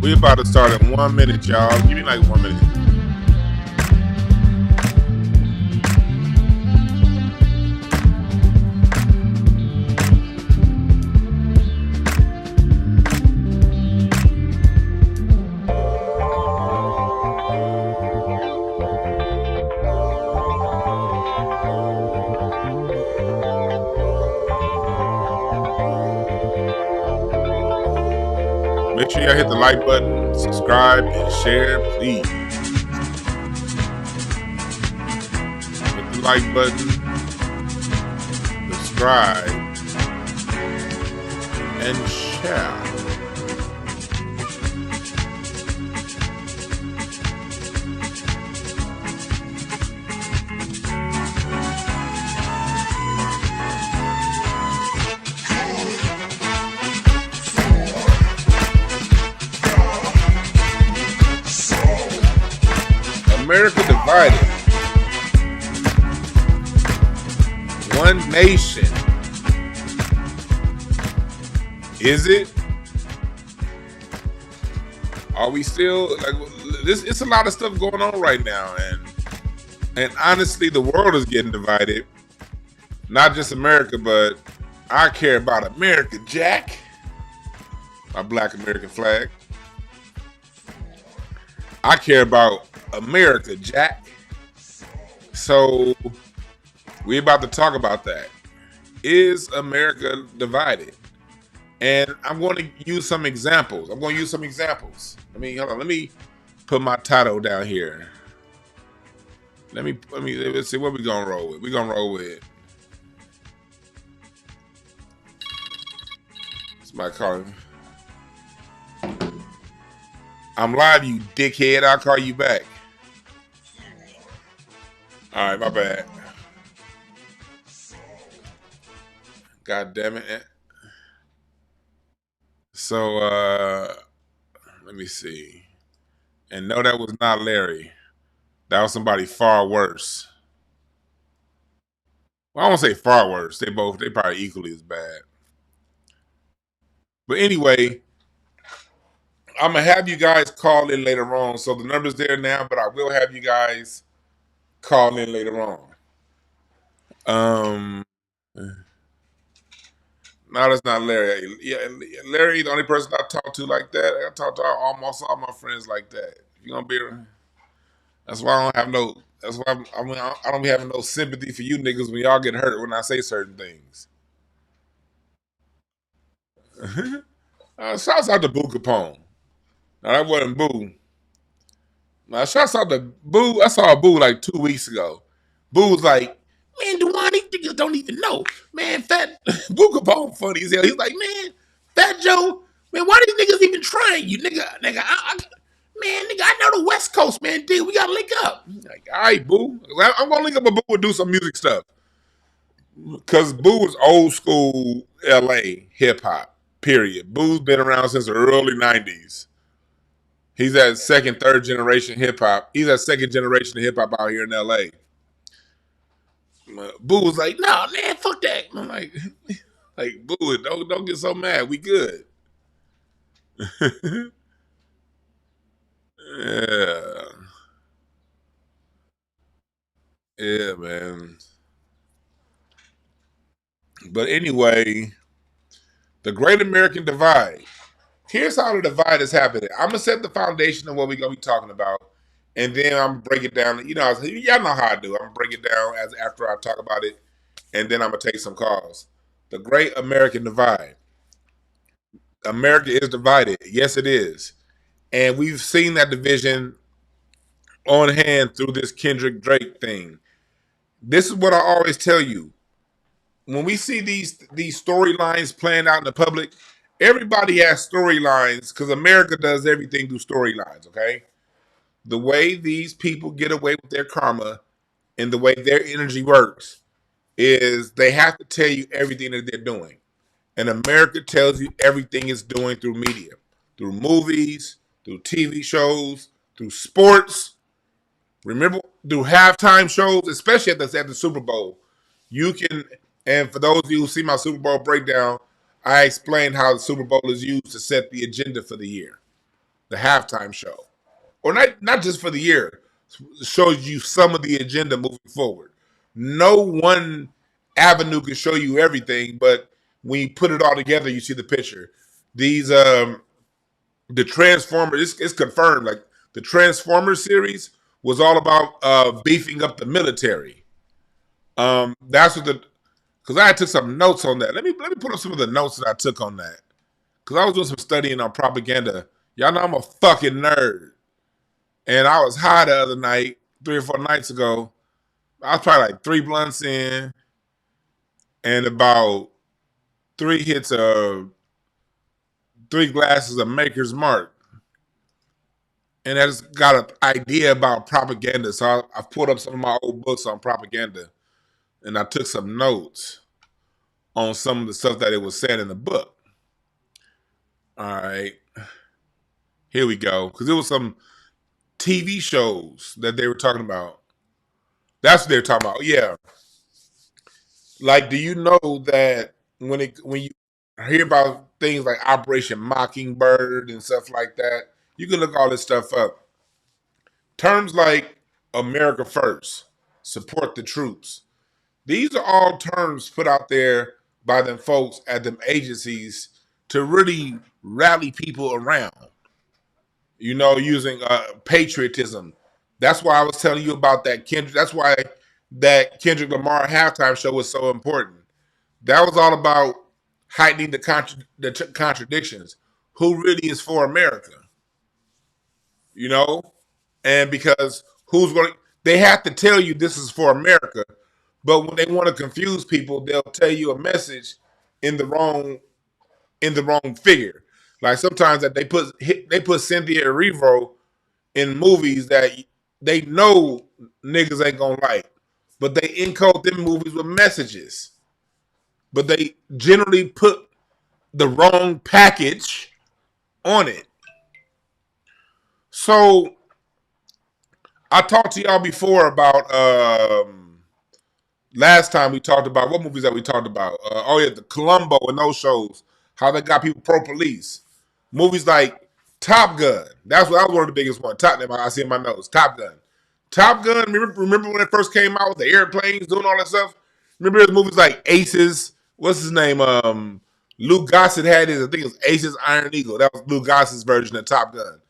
We about to start in 1 minute, y'all. Give me like 1 minute. Make sure y'all hit the like button, subscribe, and share, please. Hit the like button, subscribe, and share. America divided. One nation. Is it? Are we still like this? It's a lot of stuff going on right now, and honestly, the world is getting divided. Not just America, but I care about America, Jack. My Black American flag. I care about America, Jack. So we're about to talk about that. Is America divided? And I'm going to use some examples. Hold on. Let me put my title down here. Let's see what we're gonna roll with. We're gonna roll with. Somebody calling. I'm live, you dickhead. I'll call you back. All right, my bad. God damn it. So, let me see. And no, that was not Larry. That was somebody far worse. Well, I won't say far worse. They probably equally as bad. But anyway, I'm going to have you guys call in later on. So the number's there now, but I will have you guys call in later on. No, that's not Larry. Yeah, Larry, the only person I talk to like that. I talk to almost all my friends like that. If you're gonna be, that's why I don't have no. That's why I don't be having no sympathy for you niggas when y'all get hurt when I say certain things. Shouts out to Boo Capone. Now that wasn't Boo. Now shouts out to Boo. I saw Boo like 2 weeks ago. Boo was like, man, Dewan, these niggas don't even know. Man, Fat Boo Capone funny as hell. He's like, man, Fat Joe, man, why these niggas even trying you? Nigga, I know the West Coast, man. Dude, we gotta link up. Like, all right, Boo. I'm gonna link up with Boo and do some music stuff. Cause Boo was old school LA hip hop, period. Boo's been around since the early 90s. He's that second, third generation hip hop. He's that second generation of hip hop out here in LA. Boo was like, nah, man, fuck that. I'm like Boo, don't get so mad. We good. Yeah. Yeah, man. But anyway, the Great American Divide. Here's how the divide is happening. I'm gonna set the foundation of what we're gonna be talking about, and then I'm gonna break it down. You know, y'all know how I do. I'm gonna break it down as after I talk about it, and then I'm gonna take some calls. The Great American Divide. America is divided. Yes, it is, and we've seen that division on hand through this Kendrick Drake thing. This is what I always tell you. When we see these storylines playing out in the public, everybody has storylines because America does everything through storylines, okay? The way these people get away with their karma and the way their energy works is they have to tell you everything that they're doing. And America tells you everything it's doing through media, through movies, through TV shows, through sports. Remember, through halftime shows, especially at the Super Bowl. You can, and for those of you who see my Super Bowl breakdown, I explained how the Super Bowl is used to set the agenda for the year. the halftime show, or not just for the year. Shows you some of the agenda moving forward. No one avenue can show you everything, but when you put it all together, you see the picture. These the Transformers, it's confirmed. Like the Transformers series was all about beefing up the military. That's what the because I took some notes on that. Let me put up some of the notes that I took on that because I was doing some studying on propaganda. Y'all know I'm a fucking nerd, and I was high the other night, 3 or 4 nights ago. I was probably like 3 blunts in, and about 3 hits of 3 glasses of Maker's Mark. And I just got an idea about propaganda. So I pulled up some of my old books on propaganda and I took some notes on some of the stuff that it was said in the book. All right. Here we go. Because it was some TV shows that they were talking about. That's what they were talking about. Yeah. Like, do you know that when you hear about things like Operation Mockingbird and stuff like that, you can look all this stuff up. Terms like America First, support the troops. These are all terms put out there by them folks at them agencies to really rally people around, using patriotism. That's why I was telling you about that Kendrick. That's why that Kendrick Lamar halftime show was so important. That was all about heightening the contradictions. Who really is for America? And because they have to tell you this is for America, but when they want to confuse people, they'll tell you a message in the wrong figure. Like sometimes that they put Cynthia Erivo in movies that they know niggas ain't gonna like, but they encode them movies with messages. But they generally put the wrong package on it. So I talked to y'all before about last time we talked about what movies that we talked about. The Columbo and those shows, how they got people pro police. Movies like Top Gun. That was one of the biggest ones. I see in my notes. Top Gun. Top Gun. Remember when it first came out with the airplanes doing all that stuff? Remember those movies like Aces. What's his name? Lou Gossett had his. I think it was Aces Iron Eagle. That was Lou Gossett's version of Top Gun.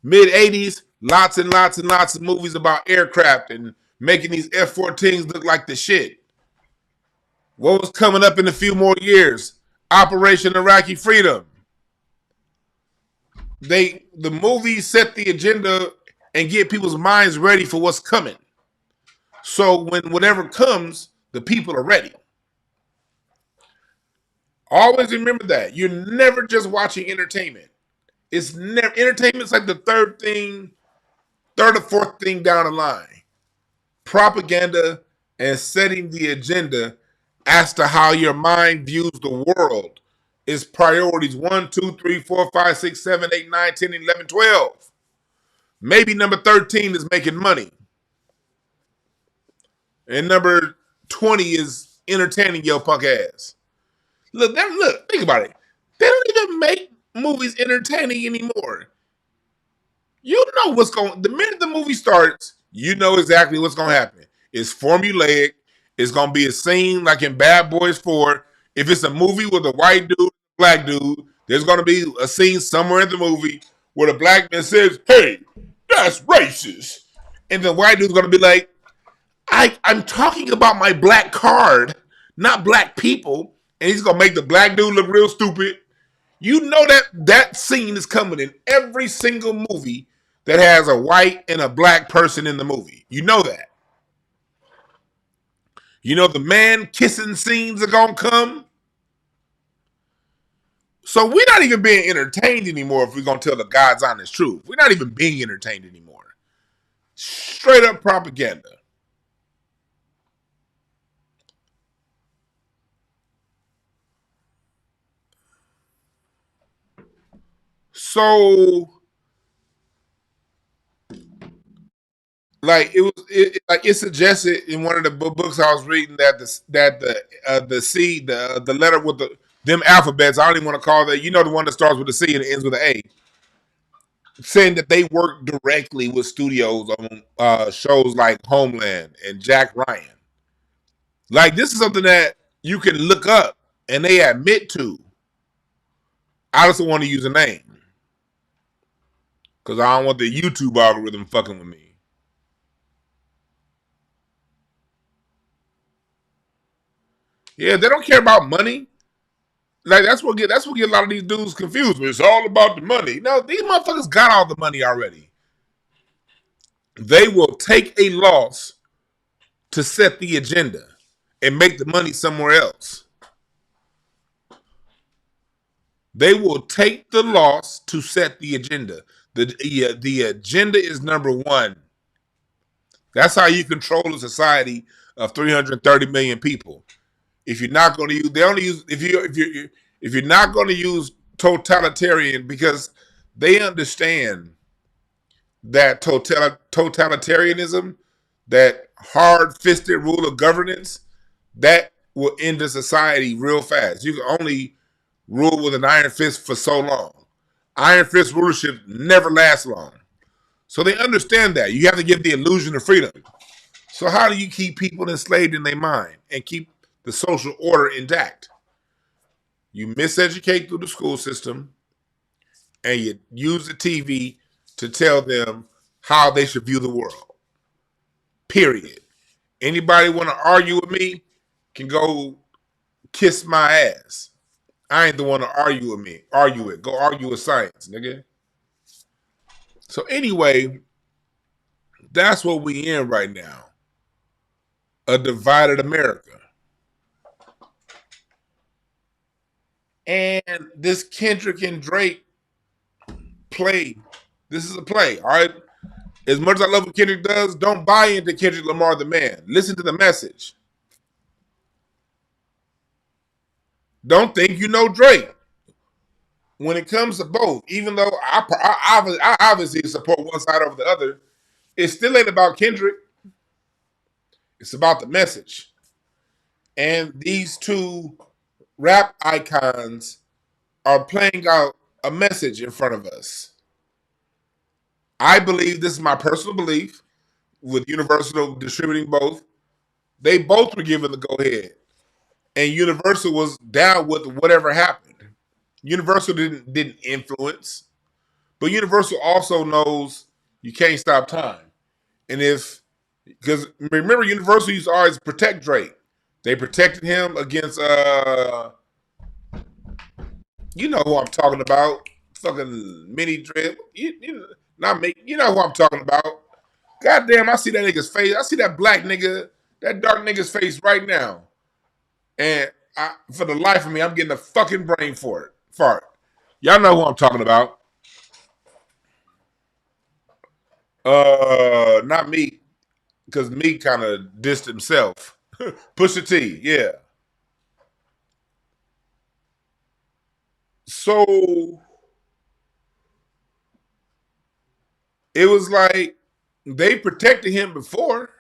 Mid 80s, lots and lots and lots of movies about aircraft and making these F-14s look like the shit. What was coming up in a few more years? Operation Iraqi Freedom. The movies set the agenda and get people's minds ready for what's coming. So when whatever comes, the people are ready. Always remember that. You're never just watching entertainment. It's never entertainment's like the third or fourth thing down the line. Propaganda and setting the agenda as to how your mind views the world is priorities 1, 2, 3, 4, 5, 6, 7, 8, 9, 10, 11, 12. Maybe number 13 is making money. And number 20 is entertaining your punk ass. Look, think about it. They don't even make movies entertaining anymore. You know what's going. The minute the movie starts, you know exactly what's going to happen. It's formulaic. It's going to be a scene like in Bad Boys 4. If it's a movie with a white dude, black dude, there's going to be a scene somewhere in the movie where the black man says, "Hey, that's racist," and the white dude's going to be like, I'm talking about my black card, not black people," and he's going to make the black dude look real stupid. You know that scene is coming in every single movie that has a white and a black person in the movie. You know that. You know the man kissing scenes are going to come. So we're not even being entertained anymore if we're going to tell the God's honest truth. We're not even being entertained anymore. Straight up propaganda. So, like it suggested in one of the books I was reading that the letter with them alphabets. I don't even want to call that. You know the one that starts with a C and it ends with an A. saying that they work directly with studios on shows like Homeland and Jack Ryan. Like, this is something that you can look up and they admit to. I just don't want to use a name because I don't want the YouTube algorithm fucking with me. Yeah, they don't care about money. Like, that's what get a lot of these dudes confused. It's all about the money. No, these motherfuckers got all the money already. They will take a loss to set the agenda and make the money somewhere else. They will take the loss to set the agenda. The agenda is number one. That's how you control a society of 330 million people. If you're not going to use, they only use if you're not going to use totalitarian, because they understand that totalitarianism, that hard-fisted rule of governance, that will end a society real fast. You can only rule with an iron fist for so long. Iron fist rulership never lasts long. So they understand that. You have to give the illusion of freedom. So how do you keep people enslaved in their mind and keep the social order intact? You miseducate through the school system and you use the TV to tell them how they should view the world. Period. Anybody want to argue with me can go kiss my ass. I ain't the one to argue with me. Argue it. Go argue with science, nigga. So anyway, that's what we in right now. A divided America. And this Kendrick and Drake play, this is a play, all right? As much as I love what Kendrick does, don't buy into Kendrick Lamar the man. Listen to the message. Don't think you know Drake. When it comes to both, even though I obviously support one side over the other, it still ain't about Kendrick. It's about the message. And these two rap icons are playing out a message in front of us. I believe, this is my personal belief, with Universal distributing both, they both were given the go-ahead. And Universal was down with whatever happened. Universal didn't influence, but Universal also knows you can't stop time. And because remember, Universal used to always protect Drake. They protected him against, you know who I'm talking about, fucking Mini Drip. Not me. You know who I'm talking about. Goddamn, I see that nigga's face. I see that black nigga, that dark nigga's face right now. And for the life of me, I'm getting a fucking brain fart. Y'all know who I'm talking about. Not me, because me kind of dissed himself. Pusha T, yeah. So it was like they protected him before.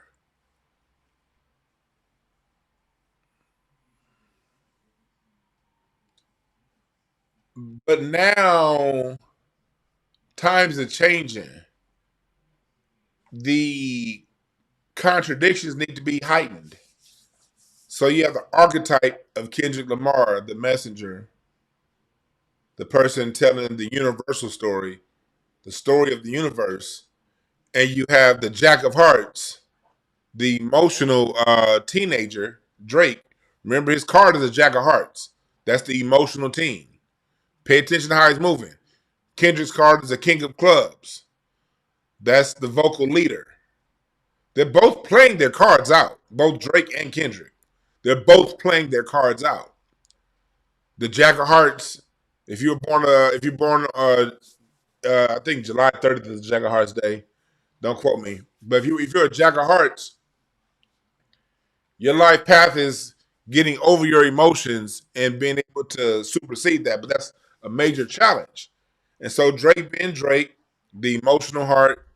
But now times are changing. The contradictions need to be heightened. So you have the archetype of Kendrick Lamar, the messenger, the person telling the universal story, the story of the universe. And you have the Jack of Hearts, the emotional teenager, Drake. Remember, his card is a Jack of Hearts. That's the emotional teen. Pay attention to how he's moving. Kendrick's card is a King of Clubs. That's the vocal leader. They're both playing their cards out, both Drake and Kendrick. They're both playing their cards out. The Jack of Hearts, if you're born, I think July 30th is Jack of Hearts Day. Don't quote me. But if you're a Jack of Hearts, your life path is getting over your emotions and being able to supersede that. But that's a major challenge. And so Drake being Drake, the emotional heart,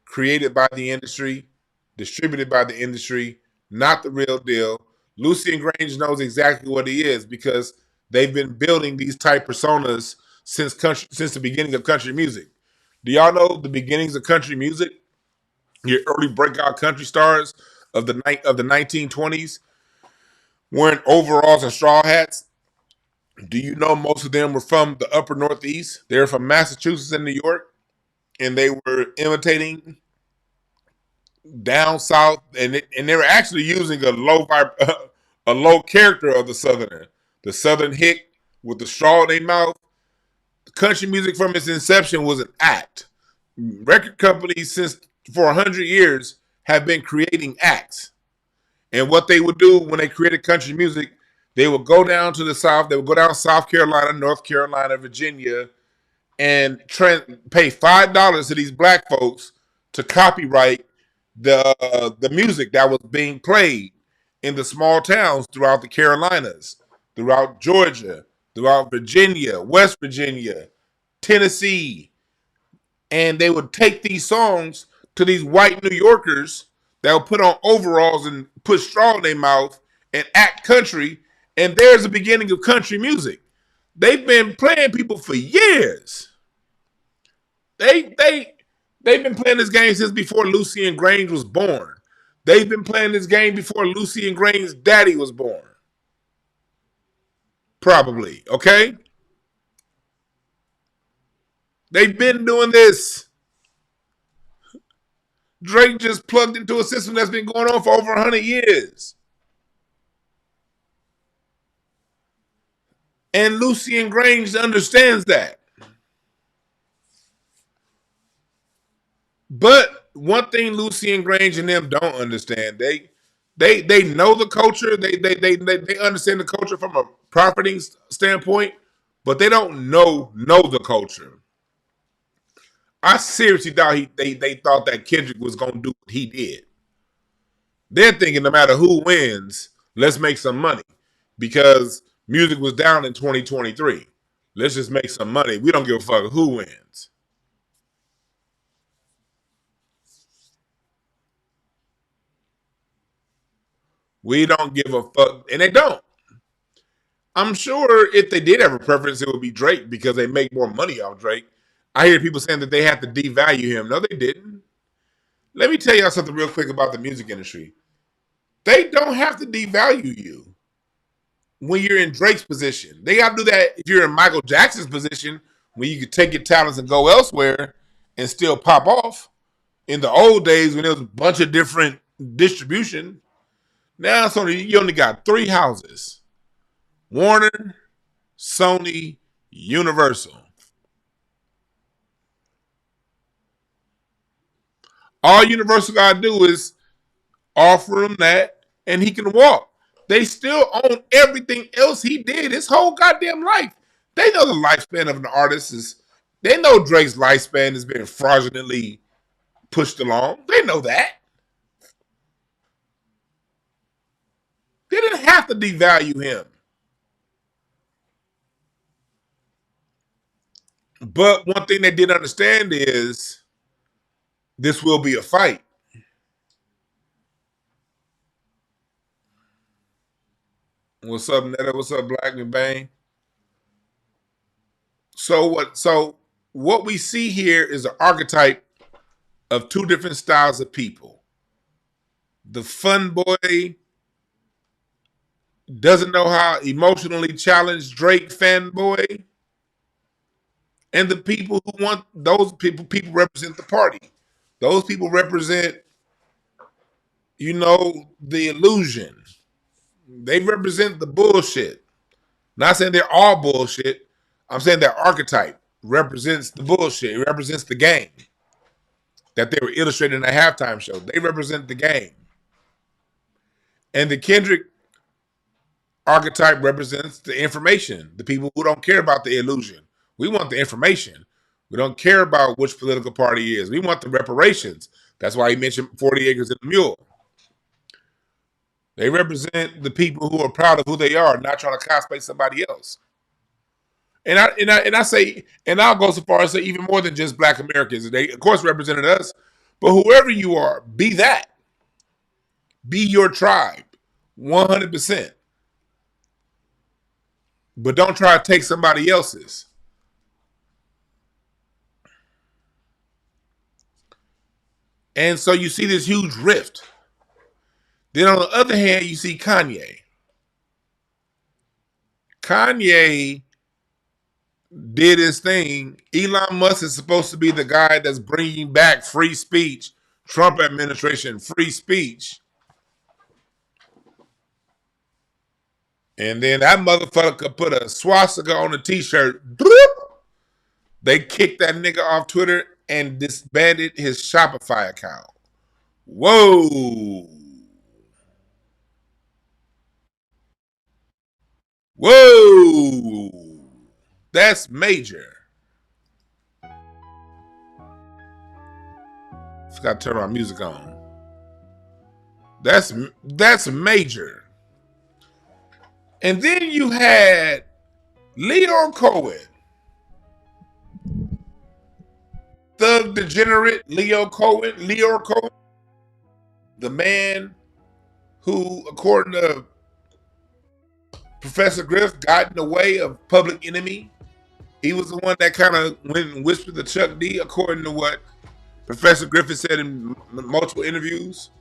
created by the industry, distributed by the industry, not the real deal. Lucian Grange knows exactly what he is because they've been building these type personas since the beginning of country music. Do y'all know the beginnings of country music? Your early breakout country stars of the 1920s wearing overalls and straw hats. Do you know most of them were from the upper Northeast? They were from Massachusetts and New York, and they were imitating down south, and they were actually using a low character of the Southerner, the Southern hick with the straw in their mouth. Country music from its inception was an act. Record companies since for 100 years have been creating acts. And what they would do when they created country music, they would go down to the South. They would go down South Carolina, North Carolina, Virginia, and pay $5 to these black folks to copyright the music that was being played in the small towns throughout the Carolinas, throughout Georgia, throughout Virginia, West Virginia, Tennessee, and they would take these songs to these white New Yorkers that would put on overalls and put straw in their mouth and act country. And there's the beginning of country music. They've been playing people for years. They've been playing this game since before Lucien Grange was born. They've been playing this game before Lucien Grange's daddy was born. Probably, okay? They've been doing this. Drake just plugged into a system that's been going on for over 100 years. And Lucien Grange understands that. But one thing Lucien Grange and them don't understand, they know the culture, they understand the culture from a profiting standpoint, but they don't know the culture. I seriously doubt they thought that Kendrick was gonna do what he did. They're thinking no matter who wins, let's make some money because music was down in 2023. Let's just make some money. We don't give a fuck who wins. We don't give a fuck, and they don't. I'm sure if they did have a preference, it would be Drake because they make more money off Drake. I hear people saying that they have to devalue him. No, they didn't. Let me tell y'all something real quick about the music industry. They don't have to devalue you when you're in Drake's position. They got to do that if you're in Michael Jackson's position, when you could take your talents and go elsewhere and still pop off. In the old days when there was a bunch of different distribution, now it's you only got three houses: Warner, Sony, Universal. All Universal got to do is offer him that, and he can walk. They still own everything else he did his whole goddamn life. They know the lifespan of an artist is. They know Drake's lifespan has been fraudulently pushed along. They know that. They didn't have to devalue him. But one thing they did understand is this will be a fight. What's up, Netta? What's up, Black McBain? So what we see here is an archetype of two different styles of people. The fun boy doesn't know how emotionally challenged Drake fanboy, and the people who want those people represent the party. Those people represent, the illusion. They represent the bullshit. Not saying they're all bullshit. I'm saying their archetype represents the bullshit. It represents the game that they were illustrating in a halftime show. They represent the game. And the Kendrick archetype represents the information, the people who don't care about the illusion. We want the information. We don't care about which political party he is. We want the reparations. That's why he mentioned 40 acres and a mule. They represent the people who are proud of who they are, not trying to cosplay somebody else. And I say, and I'll go so far as say even more than just Black Americans. They of course represented us, but whoever you are, be that. Be your tribe, 100%. But don't try to take somebody else's. And so you see this huge rift. Then on the other hand, you see Kanye. Kanye did his thing. Elon Musk is supposed to be the guy that's bringing back free speech, Trump administration, free speech. And then that motherfucker put a swastika on a t-shirt. They kicked that nigga off Twitter and disbanded his Shopify account. Whoa. Whoa. That's major. Forgot to turn my music on. That's major. And then you had Leor Cohen, thug degenerate Leor Cohen, the man who, according to Professor Griff, got in the way of Public Enemy. He was the one that kind of went and whispered to Chuck D, according to what Professor Griffin said in multiple interviews.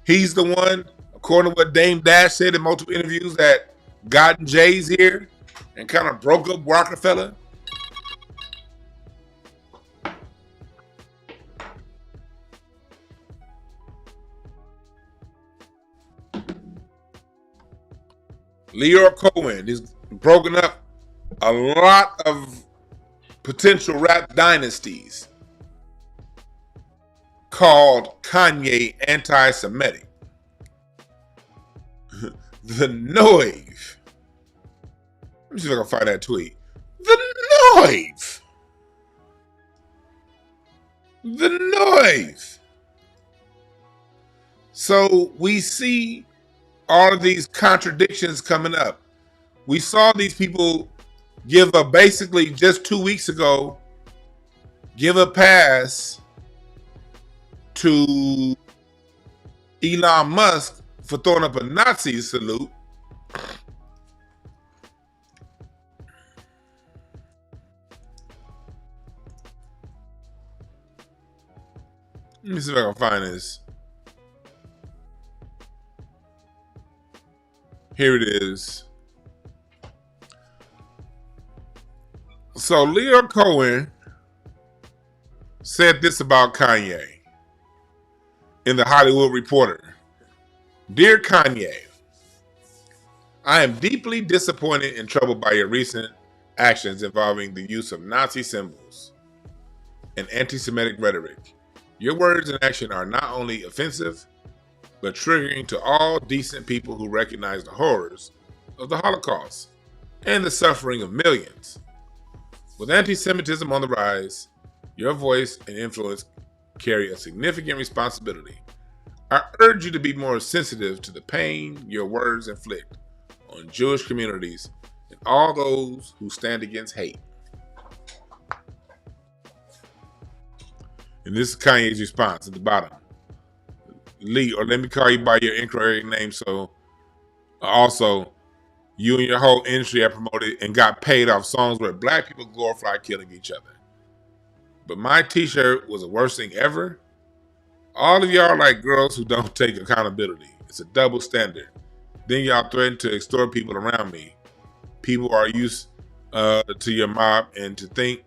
He's the one, according to what Dame Dash said in multiple interviews, that got in Jay's ear and kind of broke up Rockefeller. Leor Cohen has broken up a lot of potential rap dynasties called Kanye anti-Semitic. The Noive. Let me see if I can find that tweet. The Noive. The Noive. So we see all of these contradictions coming up. We saw these people give a, basically just 2 weeks ago, give a pass to Elon Musk for throwing up a Nazi salute. Let me see if I can find this. Here it is. So Leor Cohen said this about Kanye in the Hollywood Reporter. Dear Kanye, I am deeply disappointed and troubled by your recent actions involving the use of Nazi symbols and anti-Semitic rhetoric. Your words and action are not only offensive, but triggering to all decent people who recognize the horrors of the Holocaust and the suffering of millions. With anti-Semitism on the rise, your voice and influence carry a significant responsibility. I urge you to be more sensitive to the pain your words inflict on Jewish communities and all those who stand against hate. And this is Kanye's response at the bottom. Lee, or let me call you by your incorrect name, so also you and your whole industry have promoted and got paid off songs where black people glorify killing each other. But my t-shirt was the worst thing ever. All of y'all are like girls who don't take accountability. It's a double standard. Then y'all threaten to extort people around me. People are used to your mob, and to think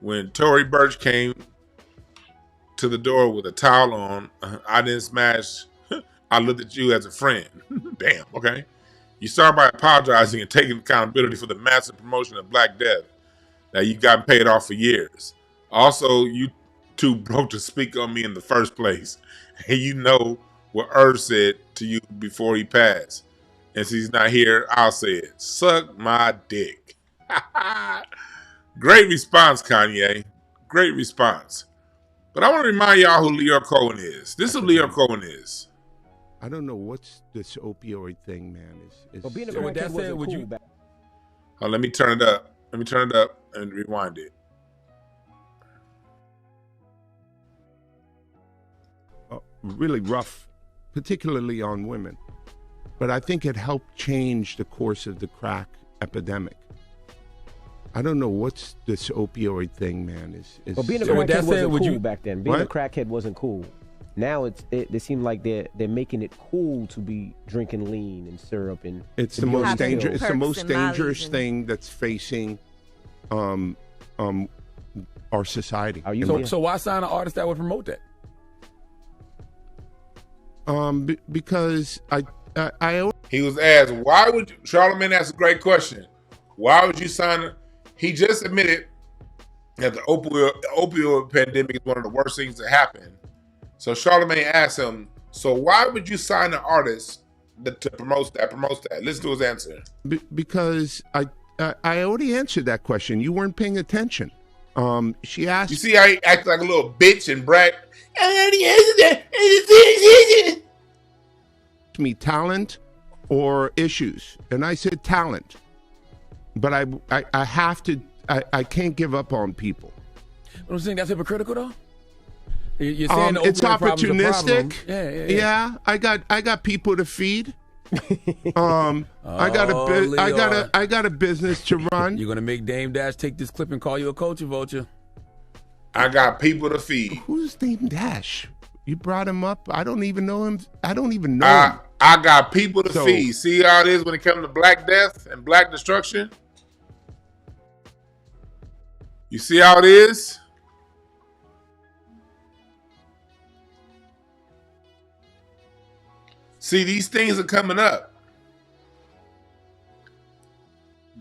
when Tory Burch came to the door with a towel on, I didn't smash. I looked at you as a friend. Damn, okay. You start by apologizing and taking accountability for the massive promotion of Black Death that you got paid off for years. Also, you two broke to speak on me in the first place. And you know what Irv said to you before he passed. And since he's not here, I'll say it. Suck my dick. Great response, Kanye. Great response. But I want to remind y'all who Leor Cohen is. This is who Leor Cohen is. I don't know what's this opioid thing, man. Well, being a black kid wasn't cool back. Oh, let me turn it up. Let me turn it up and rewind it. Really rough, particularly on women. But I think it helped change the course of the crack epidemic. I don't know what's this opioid thing, man. Well, being a crackhead wasn't cool back then. Being a crackhead wasn't cool. Now it seems like they're making it cool to be drinking lean and syrup and it's the most dangerous. It's the most and dangerous mollies thing that's facing our society. So why sign an artist that would promote that? Because he was asked, why would you, Charlamagne asked a great question. Why would you sign it? He just admitted that the opioid pandemic is one of the worst things that happened. So Charlamagne asked him, so why would you sign an artist to promote that? Listen to his answer. Because I already answered that question. You weren't paying attention. She asked. You see how he acted like a little bitch and brag? Me talent or issues, and I said talent, but I have to. I can't give up on people. I'm saying that's hypocritical though. You're saying it's opportunistic. Yeah. I got people to feed. I got a business to run. You're gonna make Dame Dash take this clip and call you a culture vulture. I got people to feed. Who's Dame Dash? You brought him up. I don't even know him. I don't even know him. I got people to feed. See how it is when it comes to Black Death and Black Destruction? You see how it is? See, these things are coming up.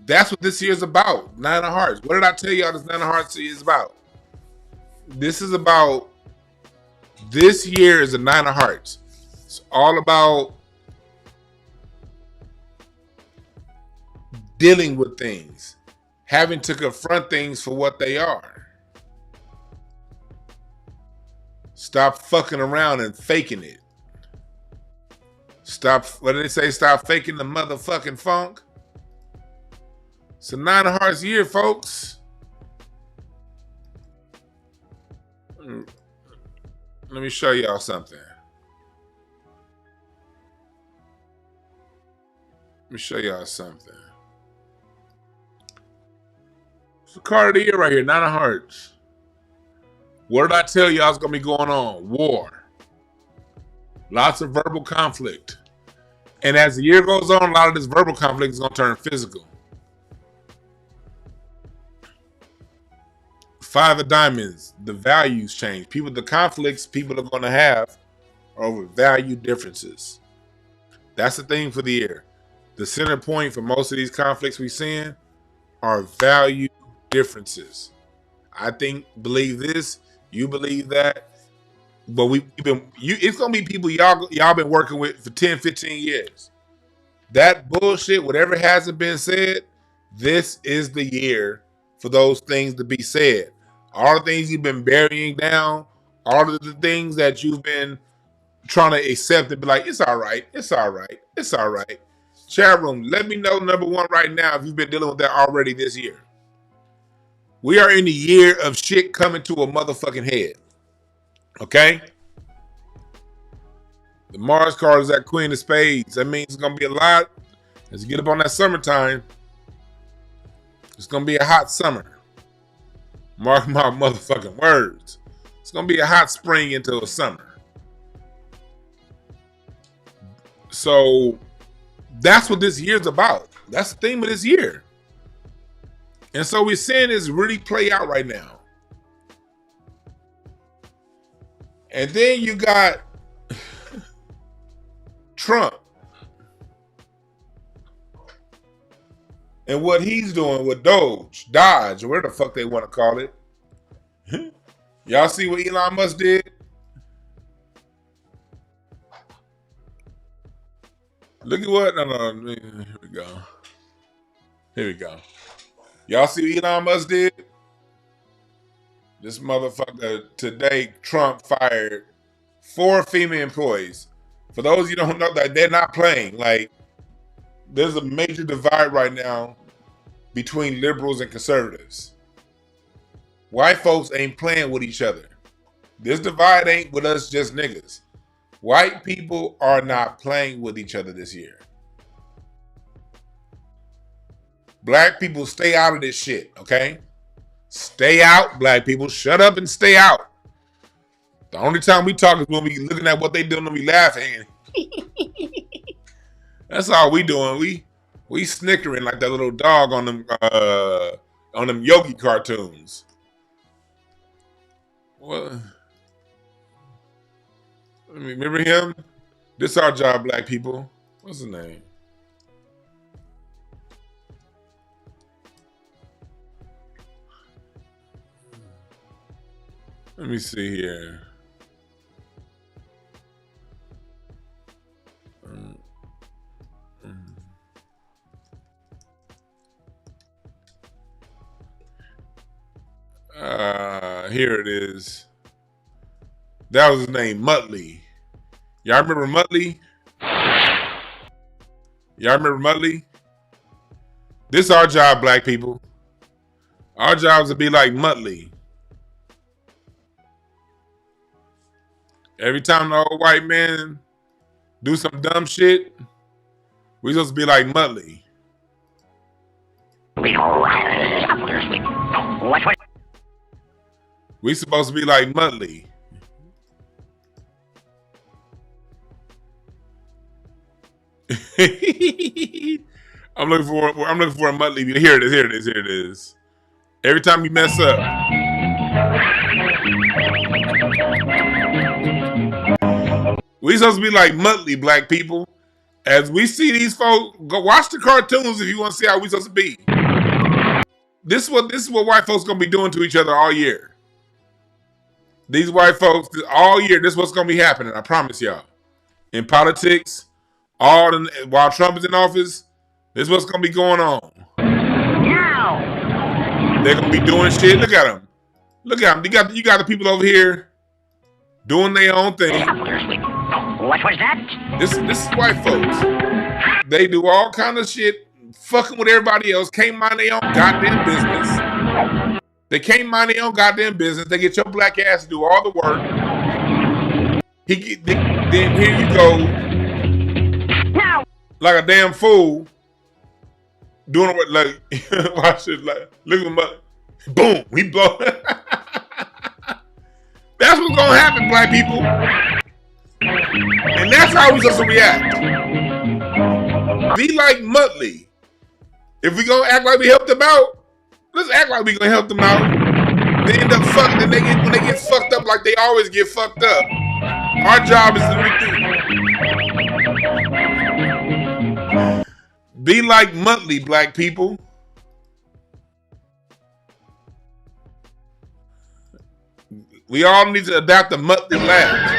That's what this year's about. Nine of Hearts. What did I tell y'all this Nine of Hearts is about? This is about, this year is a Nine of Hearts. It's all about dealing with things, having to confront things for what they are. Stop fucking around and faking it. Stop, what did they say? Stop faking the motherfucking funk. It's a Nine of Hearts year, folks. Let me show y'all something. It's the card of the year right here, Nine of Hearts. What did I tell y'all is going to be going on? War. Lots of verbal conflict. And as the year goes on, a lot of this verbal conflict is going to turn physical. Five of Diamonds, the values change. The conflicts people are going to have are over value differences. That's the thing for the year. The center point for most of these conflicts we're seeing are value differences. I believe this, you believe that, but it's going to be people y'all been working with for 10, 15 years. That bullshit, whatever hasn't been said, this is the year for those things to be said. All the things you've been burying down, all of the things that you've been trying to accept and be like, it's all right, it's all right, it's all right. Chat room, let me know, number one, right now, if you've been dealing with that already this year. We are in the year of shit coming to a motherfucking head. Okay? The Mars card is that Queen of Spades. That means it's going to be a lot. As you get up on that summertime, it's going to be a hot summer. Mark my motherfucking words. It's going to be a hot spring into a summer. So that's what this year's about. That's the theme of this year. And so we're seeing this really play out right now. And then you got Trump and what he's doing with Dodge, or whatever the fuck they want to call it. Y'all see what Elon Musk did? Look at what, no, here we go. Y'all see what Elon Musk did? This motherfucker, today, Trump fired 4 female employees. For those you don't know, that they're not playing. Like, there's a major divide right now between liberals and conservatives. White folks ain't playing with each other. This divide ain't with us just niggas. White people are not playing with each other this year. Black people, stay out of this shit, okay? Stay out, black people. Shut up and stay out. The only time we talk is when we looking at what they doing and we laughing. That's all we doing. We snickering like that little dog on them Yogi cartoons. What? Remember him? This our job, black people. What's his name? Let me see here. Here it is. That was his name, Muttley. Y'all remember Muttley? Y'all remember Muttley? This is our job, black people. Our job is to be like Muttley. Every time the old white man do some dumb shit, we supposed to be like Muttley. We supposed to be like Muttley. I'm looking for a Muttley. Here it is. Every time you mess up. We supposed to be like Muttley, black people. As we see these folks, go watch the cartoons if you want to see how we supposed to be. This is what white folks gonna be doing to each other all year. These white folks, all year, this is what's going to be happening. I promise y'all. In politics, while Trump is in office, this is what's going to be going on. They're going to be doing shit. Look at them. Look at them. You got the people over here doing their own thing. What was that? This is white folks. They do all kind of shit, fucking with everybody else, can't mind their own goddamn business. They can't mind their own goddamn business. They get your black ass to do all the work. Then here you go, like a damn fool, doing what like watch it like look at my boom, we blow. That's what's gonna happen, black people, and that's how we supposed to react. Be like Muttley. If we gonna act like we helped them out, let's act like we gonna help them out. They end up fucked, and when they get fucked up like they always get fucked up. Our job is to be like Muttley, black people. We all need to adapt the Muttley laugh.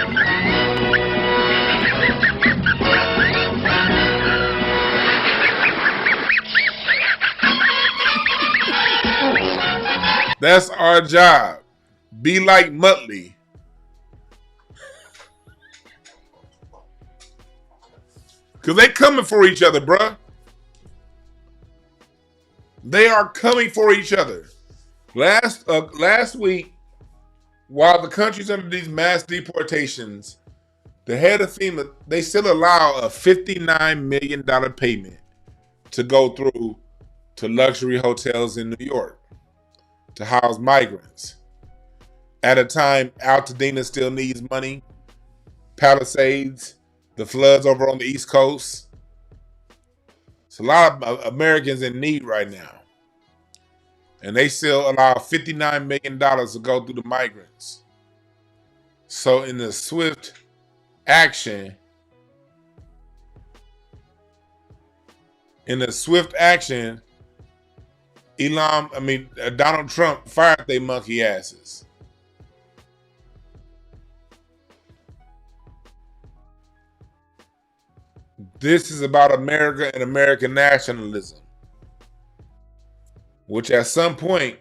That's our job. Be like Muttley. Because they coming for each other, bruh. They are coming for each other. Last week, while the country's under these mass deportations, the head of FEMA, they still allow a $59 million payment to go through to luxury hotels in New York to house migrants. At a time, Altadena still needs money. Palisades, the floods over on the East Coast. It's a lot of Americans in need right now. And they still allow $59 million to go through the migrants. So in the swift action, Donald Trump fired they monkey asses. This is about America and American nationalism, which at some point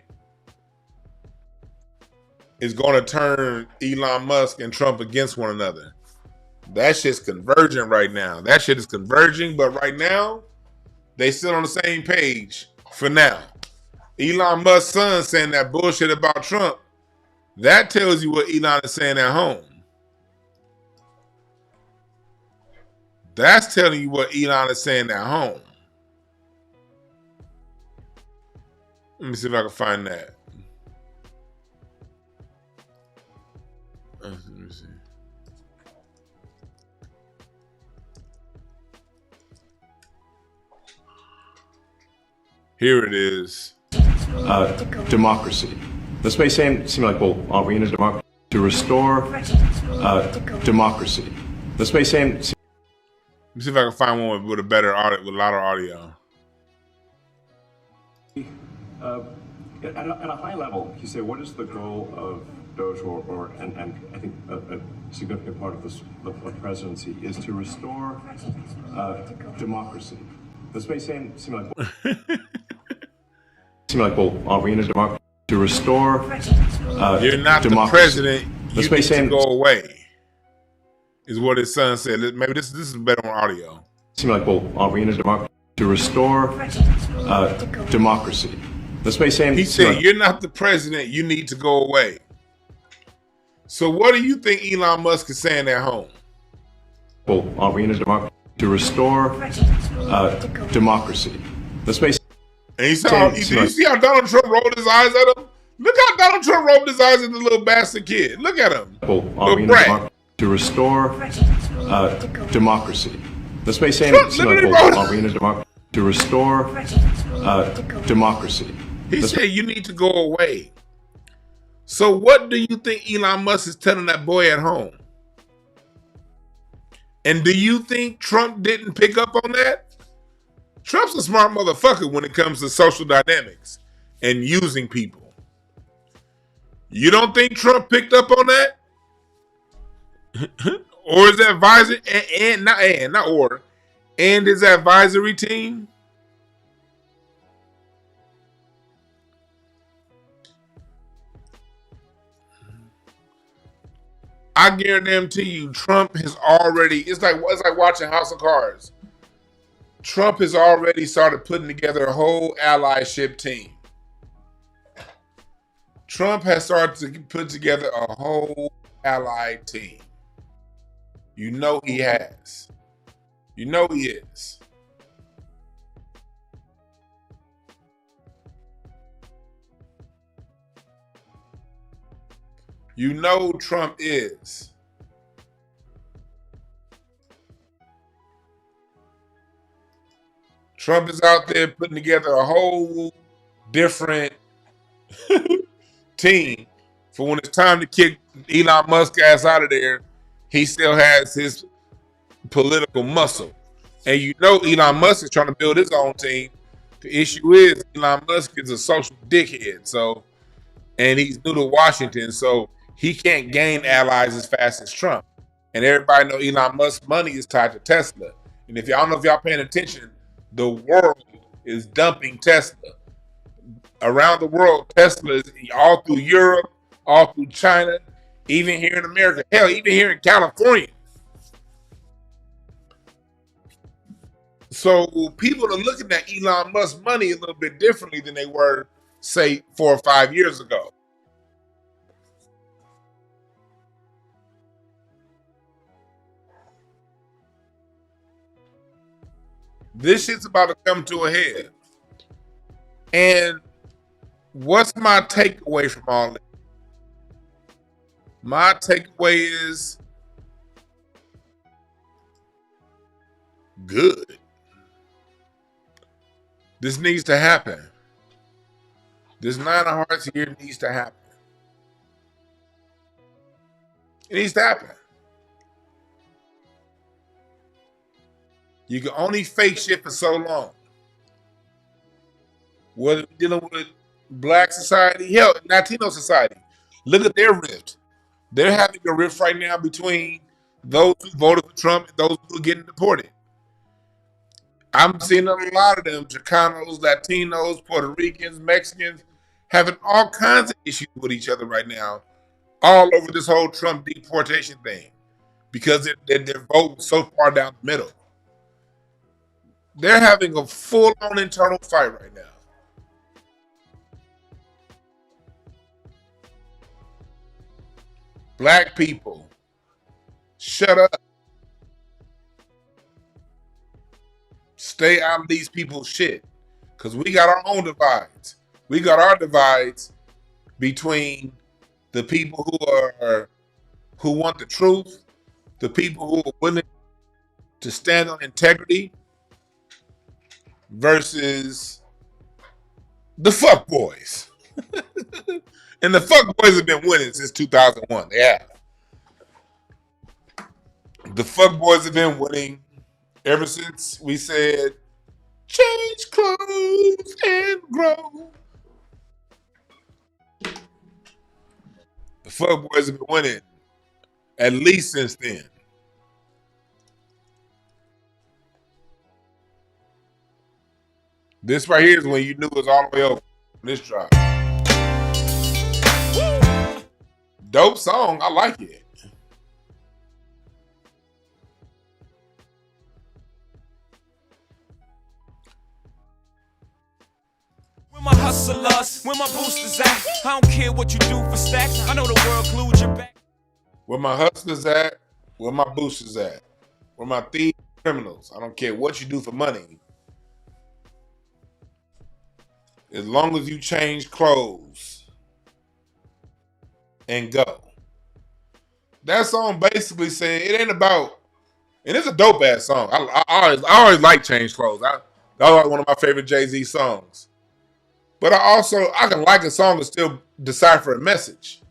is going to turn Elon Musk and Trump against one another. That shit's converging right now. That shit is converging, but right now, they still on the same page for now. Elon Musk's son saying that bullshit about Trump, that tells you what Elon is saying at home. That's telling you what Elon is saying at home. Let me see if I can find that. Let me see. Here it is. Democracy. This may seem like, well, are we in a democracy? To restore democracy. This may seem. Let me see if I can find one with a better audio, with louder audio. At a high level, you say, what is the goal of Doge, and I think a significant part of the presidency is to restore democracy. This may seem like, well, are we in a democracy? To restore You're not democracy. the president. You This may need seem to go away. Is what his son said. Maybe this is better on audio. Seem like, well, are we in a democracy? To restore democracy. This may seem. He said, "You're not the president. You need to go away." So, what do you think Elon Musk is saying at home? Well, are we in a democracy? To restore democracy. This may. And he said, "Do you see how Donald Trump rolled his eyes at him? Look how Donald Trump rolled his eyes at the little bastard kid. Look at him. Well, are we in a democracy? To restore democracy. This may seem like, well, are we in a democracy? To restore democracy. He said, "You need to go away." So what do you think Elon Musk is telling that boy at home? And do you think Trump didn't pick up on that? Trump's a smart motherfucker when it comes to social dynamics and using people. You don't think Trump picked up on that? Or his advisor and his advisory team? I guarantee you, Trump has already. It's like watching House of Cards. Trump has already started putting together a whole allyship team. Trump has started to put together a whole allied team. You know he has. You know he is. You know Trump is. Trump is out there putting together a whole different team for when it's time to kick Elon Musk ass out of there. He still has his political muscle. And you know Elon Musk is trying to build his own team. The issue is Elon Musk is a social dickhead. So, and he's new to Washington, so he can't gain allies as fast as Trump. And everybody know Elon Musk's money is tied to Tesla. And if y'all don't know if y'all paying attention, the world is dumping Tesla. Around the world, Tesla is all through Europe, all through China, even here in America. Hell, even here in California. So people are looking at Elon Musk's money a little bit differently than they were, say, 4 or 5 years ago. This shit's about to come to a head. And what's my takeaway from all this? My takeaway is good. This needs to happen. This 9 of Hearts here needs to happen. It needs to happen. You can only fake shit for so long. Whether we're dealing with Black society, hell, Latino society. Look at their rift. They're having a rift right now between those who voted for Trump and those who are getting deported. I'm seeing a lot of them, Chicanos, Latinos, Puerto Ricans, Mexicans, having all kinds of issues with each other right now, all over this whole Trump deportation thing, because their vote was so far down the middle. They're having a full-on internal fight right now. Black people, shut up. Stay out of these people's shit. Because we got our own divides. We got our divides between the people who want the truth, the people who are willing to stand on integrity, versus the fuck boys. And the fuck boys have been winning since 2001. They have. The fuck boys have been winning ever since we said, change clothes and grow. The fuck boys have been winning at least since then. This right here is when you knew it was all the way over. This drop. Dope song. I like it. Where my hustlers, where my boosters at? I don't care what you do for stacks. I know the world glued your back. Where my hustlers at? Where my boosters at? Where my thieves, criminals? I don't care what you do for money. As long as you change clothes and go. That song basically saying it ain't about, and it's a dope ass song. I always like Change Clothes. That was one of my favorite Jay-Z songs. But I can like a song and still decipher a message.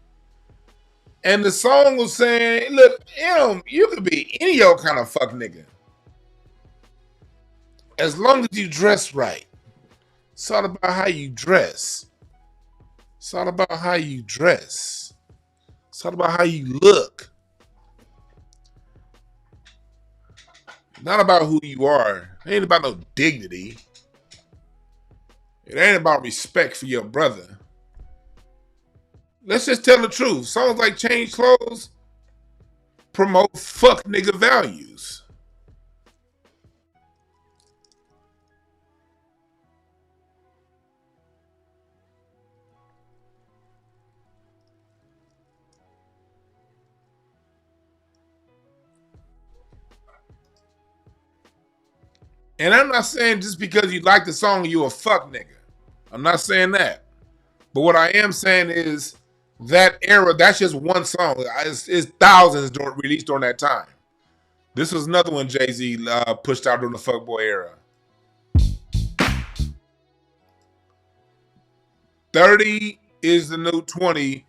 And the song was saying, look, you could be any old kind of fuck nigga. As long as you dress right. It's all about how you dress. It's all about how you dress. It's all about how you look. Not about who you are. It ain't about no dignity. It ain't about respect for your brother. Let's just tell the truth. Songs like Change Clothes promote fuck nigga values. And I'm not saying just because you like the song, you a fuck nigga. I'm not saying that. But what I am saying is that era, that's just one song. It's thousands released during that time. This was another one Jay-Z pushed out during the fuckboy era. 30 is the new 20.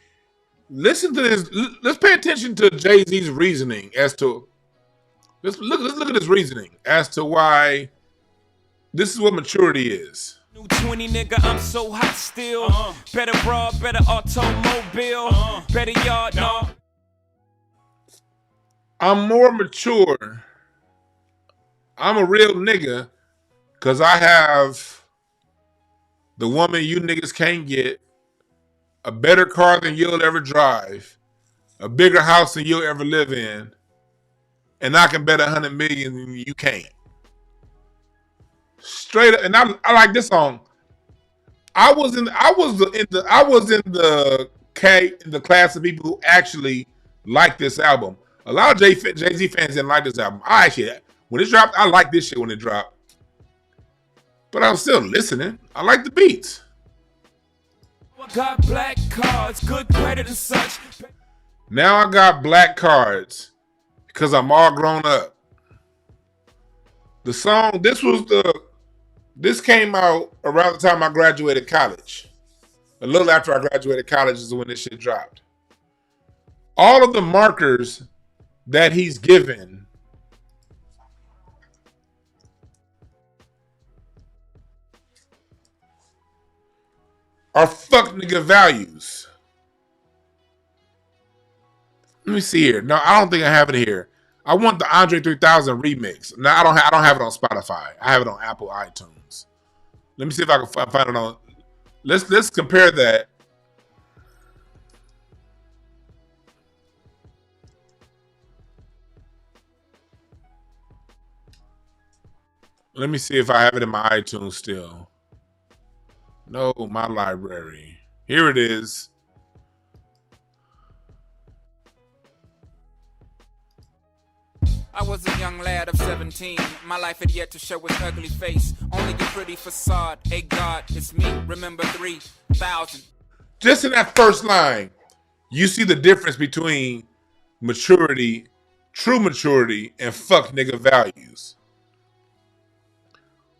Listen to this. Let's pay attention to Jay-Z's reasoning as to, let's look at his reasoning as to why this is what maturity is. New 20 nigga, I'm so hot still. Better broad, better automobile. Better yard, no. I'm more mature. I'm a real nigga because I have the woman you niggas can't get, a better car than you'll ever drive, a bigger house than you'll ever live in, and I can bet 100 million and you can't. Straight up, and I like this song. I was in the class of people who actually liked this album. A lot of Jay-Z fans didn't like this album. When it dropped, I liked this shit when it dropped. But I was still listening. I like the beats. Got black cards, good credit and such. Now I got black cards because I'm all grown up. The song, this came out around the time I graduated college. A little after I graduated college is when this shit dropped. All of the markers that he's given are fuck nigga values. Let me see here. No, I don't think I have it here. I want the Andre 3000 remix. No, I don't have it on Spotify. I have it on Apple iTunes. Let me see if I can find it on. Let's compare that. Let me see if I have it in my iTunes still. No, my library. Here it is. I was a young lad of 17. My life had yet to show its ugly face. Only a pretty facade. Hey God, it's me. Remember 3,000. Just in that first line, you see the difference between maturity, true maturity, and fuck nigga values.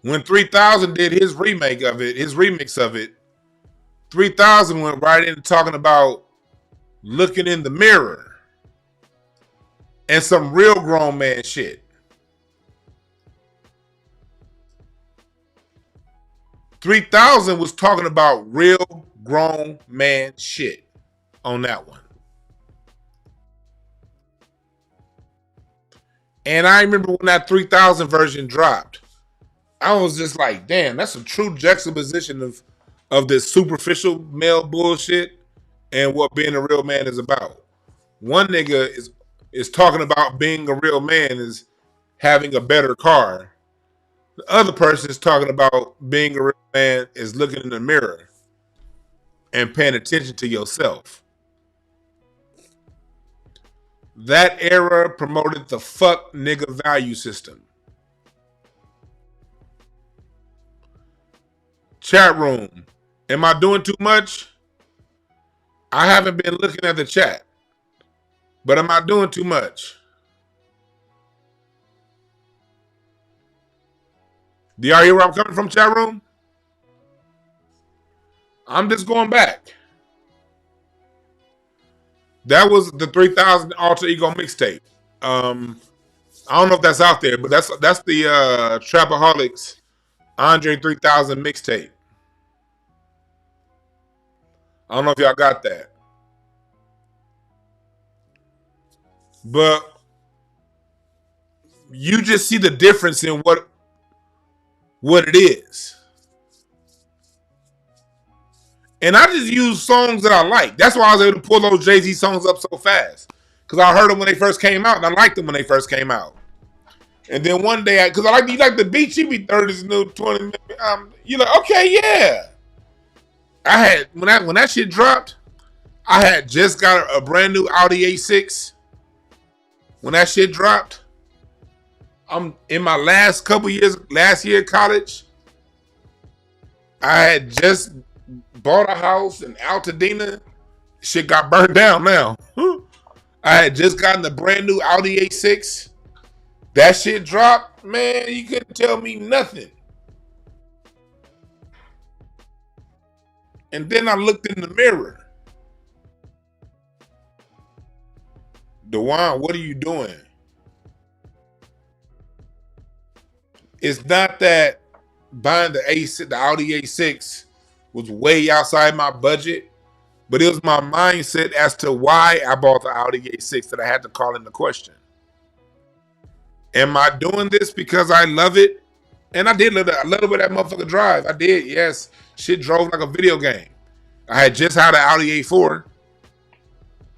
When 3000 did his remix of it, 3000 went right into talking about looking in the mirror and some real grown man shit. 3000 was talking about real grown man shit on that one. And I remember when that 3000 version dropped, I was just like, damn, that's a true juxtaposition of this superficial male bullshit and what being a real man is about. One nigga is talking about being a real man is having a better car. The other person is talking about being a real man is looking in the mirror and paying attention to yourself. That era promoted the fuck nigga value system. Chat room. Am I doing too much? I haven't been looking at the chat. But am I doing too much? Do y'all hear where I'm coming from, chat room? I'm just going back. That was the 3000 Alter Ego mixtape. I don't know if that's out there, but that's the Trapaholics Andre 3000 mixtape. I don't know if y'all got that. But you just see the difference in what it is. And I just use songs that I like. That's why I was able to pull those Jay-Z songs up so fast. Because I heard them when they first came out, and I liked them when they first came out. And then one day, because you like the beat, you be 30s, new 20. You're like, okay, yeah. I had when that shit dropped, I had just got a brand new Audi A6. When that shit dropped, I'm in my last year of college. I had just bought a house in Altadena. Shit got burned down now. I had just gotten the brand new Audi A6. That shit dropped, man, you couldn't tell me nothing. And then I looked in the mirror. DeJuan, what are you doing? It's not that buying the Audi A6 was way outside my budget, but it was my mindset as to why I bought the Audi A6 that I had to call into question. Am I doing this because I love it? And I did love that motherfucker drive. I did, yes. Shit drove like a video game. I had just had an Audi A4,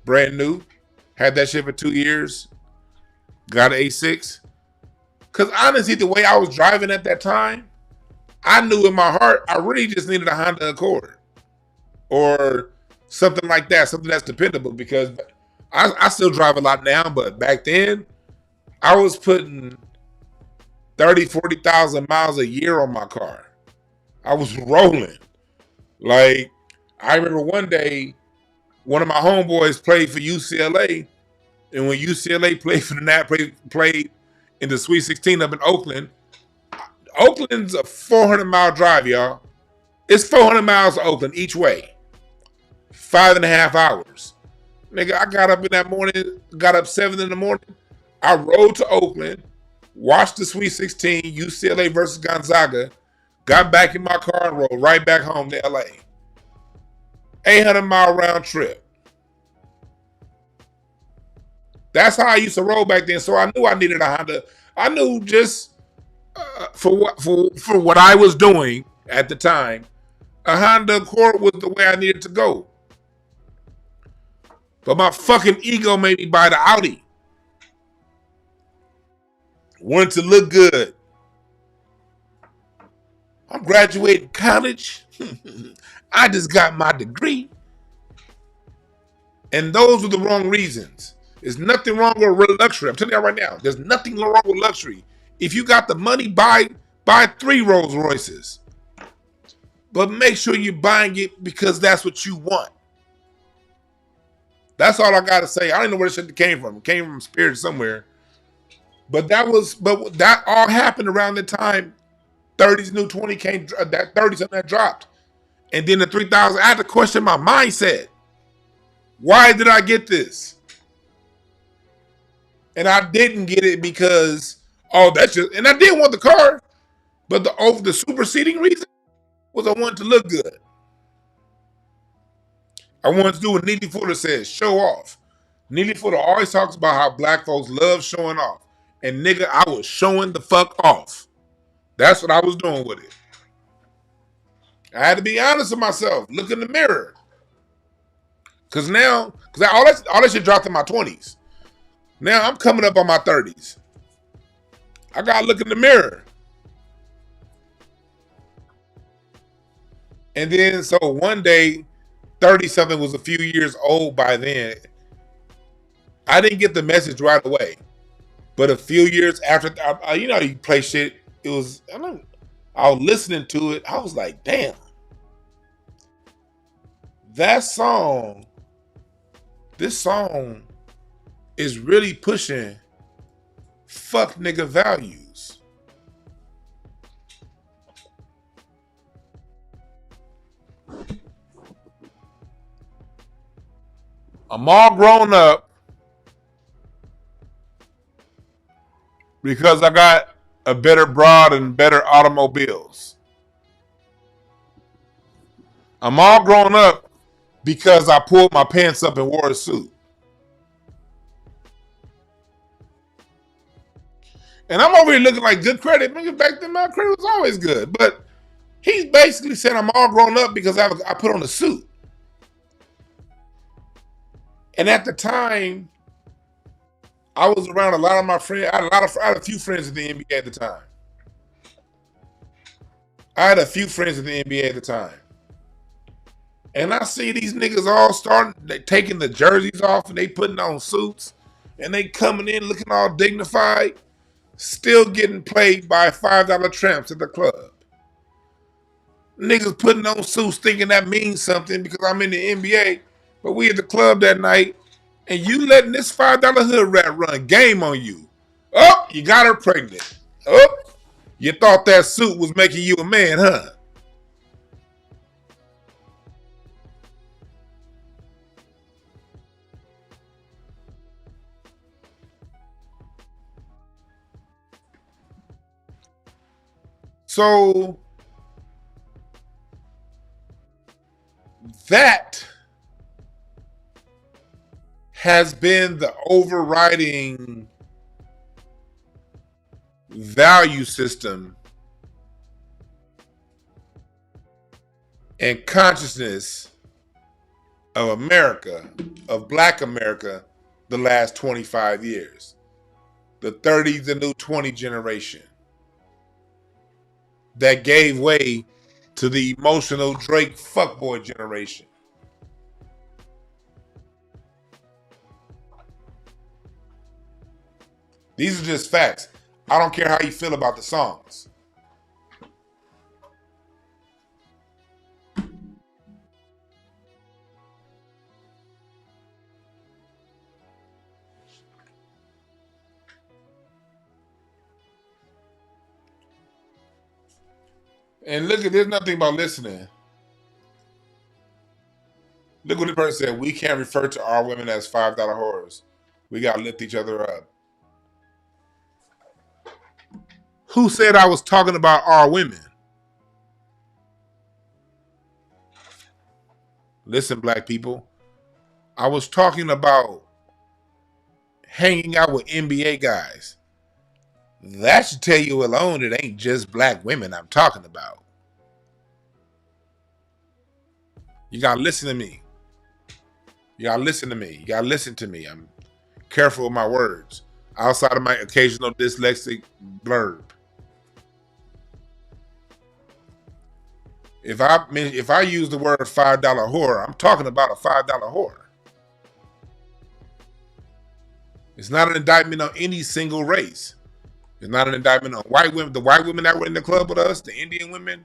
brand new. Had that shit for 2 years. Got an A6. Because honestly, the way I was driving at that time, I knew in my heart, I really just needed a Honda Accord. Or something like that, something that's dependable. Because I still drive a lot now, but back then, I was putting 30, 40,000 miles a year on my car. I was rolling. Like, I remember one day, one of my homeboys played for UCLA, and when UCLA played in the Sweet 16 up in Oakland, Oakland's a 400-mile drive, y'all. It's 400 miles to Oakland each way. 5.5 hours. Nigga, I got up in that morning, got up 7 in the morning. I rode to Oakland, watched the Sweet 16, UCLA versus Gonzaga, got back in my car and rode right back home to LA. 800-mile round trip. That's how I used to roll back then. So I knew I needed a Honda. I knew just for what I was doing at the time, a Honda Accord was the way I needed to go. But my fucking ego made me buy the Audi. Wanted to look good. I'm graduating college. I just got my degree. And those were the wrong reasons. There's nothing wrong with luxury. I'm telling you right now. There's nothing wrong with luxury. If you got the money, buy 3 Rolls Royces. But make sure you're buying it because that's what you want. That's all I gotta say. I don't know where this shit came from. It came from spirit somewhere. But that all happened around the time 30s New 20 came, that 30 something that dropped. And then the 3000, I had to question my mindset. Why did I get this? And I didn't get it because, that's just, and I did want the car, but the superseding reason was I wanted to look good. I wanted to do what Neely Fuller says, show off. Neely Fuller always talks about how black folks love showing off. And nigga, I was showing the fuck off. That's what I was doing with it. I had to be honest with myself. Look in the mirror. Because all that shit dropped in my 20s. Now I'm coming up on my 30s. I got to look in the mirror. And then, so one day, 30-something was a few years old by then. I didn't get the message right away. But a few years after, you know how you play shit, I was listening to it. I was like, damn. This song is really pushing fuck nigga values. I'm all grown up because I got a better broad and better automobiles. I'm all grown up because I pulled my pants up and wore a suit. And I'm over here looking like good credit. Back then my credit was always good. But he basically said I'm all grown up because I put on a suit. And at the time, I was around a lot of my friends. I had a few friends in the NBA at the time. And I see these niggas all they taking the jerseys off and they putting on suits. And they coming in looking all dignified. Still getting played by $5 tramps at the club. Niggas putting on suits thinking that means something because I'm in the NBA. But we at the club that night. And you letting this $5 hood rat run game on you. Oh, you got her pregnant. Oh, you thought that suit was making you a man, huh? So that has been the overriding value system and consciousness of America, of Black America, the last 25 years. The 30s, the new 20 generation. That gave way to the emotional Drake fuckboy generation. These are just facts. I don't care how you feel about the songs. And look, there's nothing about listening. Look what the person said. We can't refer to our women as $5 whores. We got to lift each other up. Who said I was talking about our women? Listen, black people. I was talking about hanging out with NBA guys. That should tell you alone it ain't just black women I'm talking about. You gotta listen to me. You gotta listen to me. You gotta listen to me. I'm careful with my words. Outside of my occasional dyslexic blurb. If I use the word $5 whore, I'm talking about a $5 whore. It's not an indictment on any single race. It's not an indictment on white women. The white women that were in the club with us, the Indian women,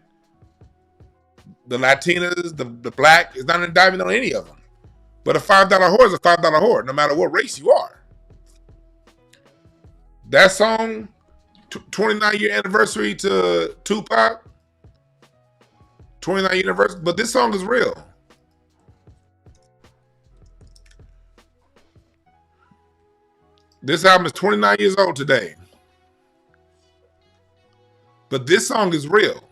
the Latinas, the black. It's not an indictment on any of them. But a $5 whore is a $5 whore, no matter what race you are. That song, 29-year anniversary to Tupac, 29 year anniversary, but this song is real. This album is 29 years old today. But this song is real.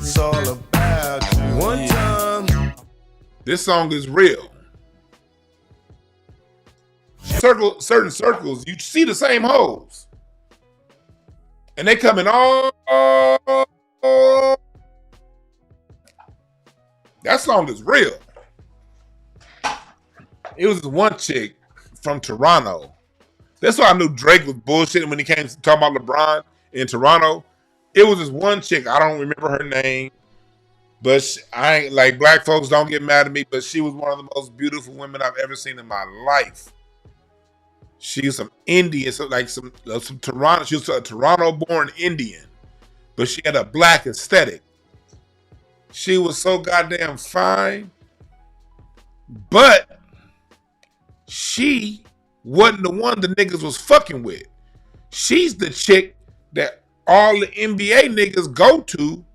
It's all about you. One time. This song is real. Certain circles, you see the same hoes. And they come in all. That song is real. It was one chick from Toronto. That's why I knew Drake was bullshitting when he came to talk about LeBron in Toronto. It was this one chick. I don't remember her name. But I ain't like, black folks don't get mad at me, but she was one of the most beautiful women I've ever seen in my life. She was some Indian, some Toronto. She was a Toronto-born Indian, but she had a black aesthetic. She was so goddamn fine, but she wasn't the one the niggas was fucking with. She's the chick that all the NBA niggas go to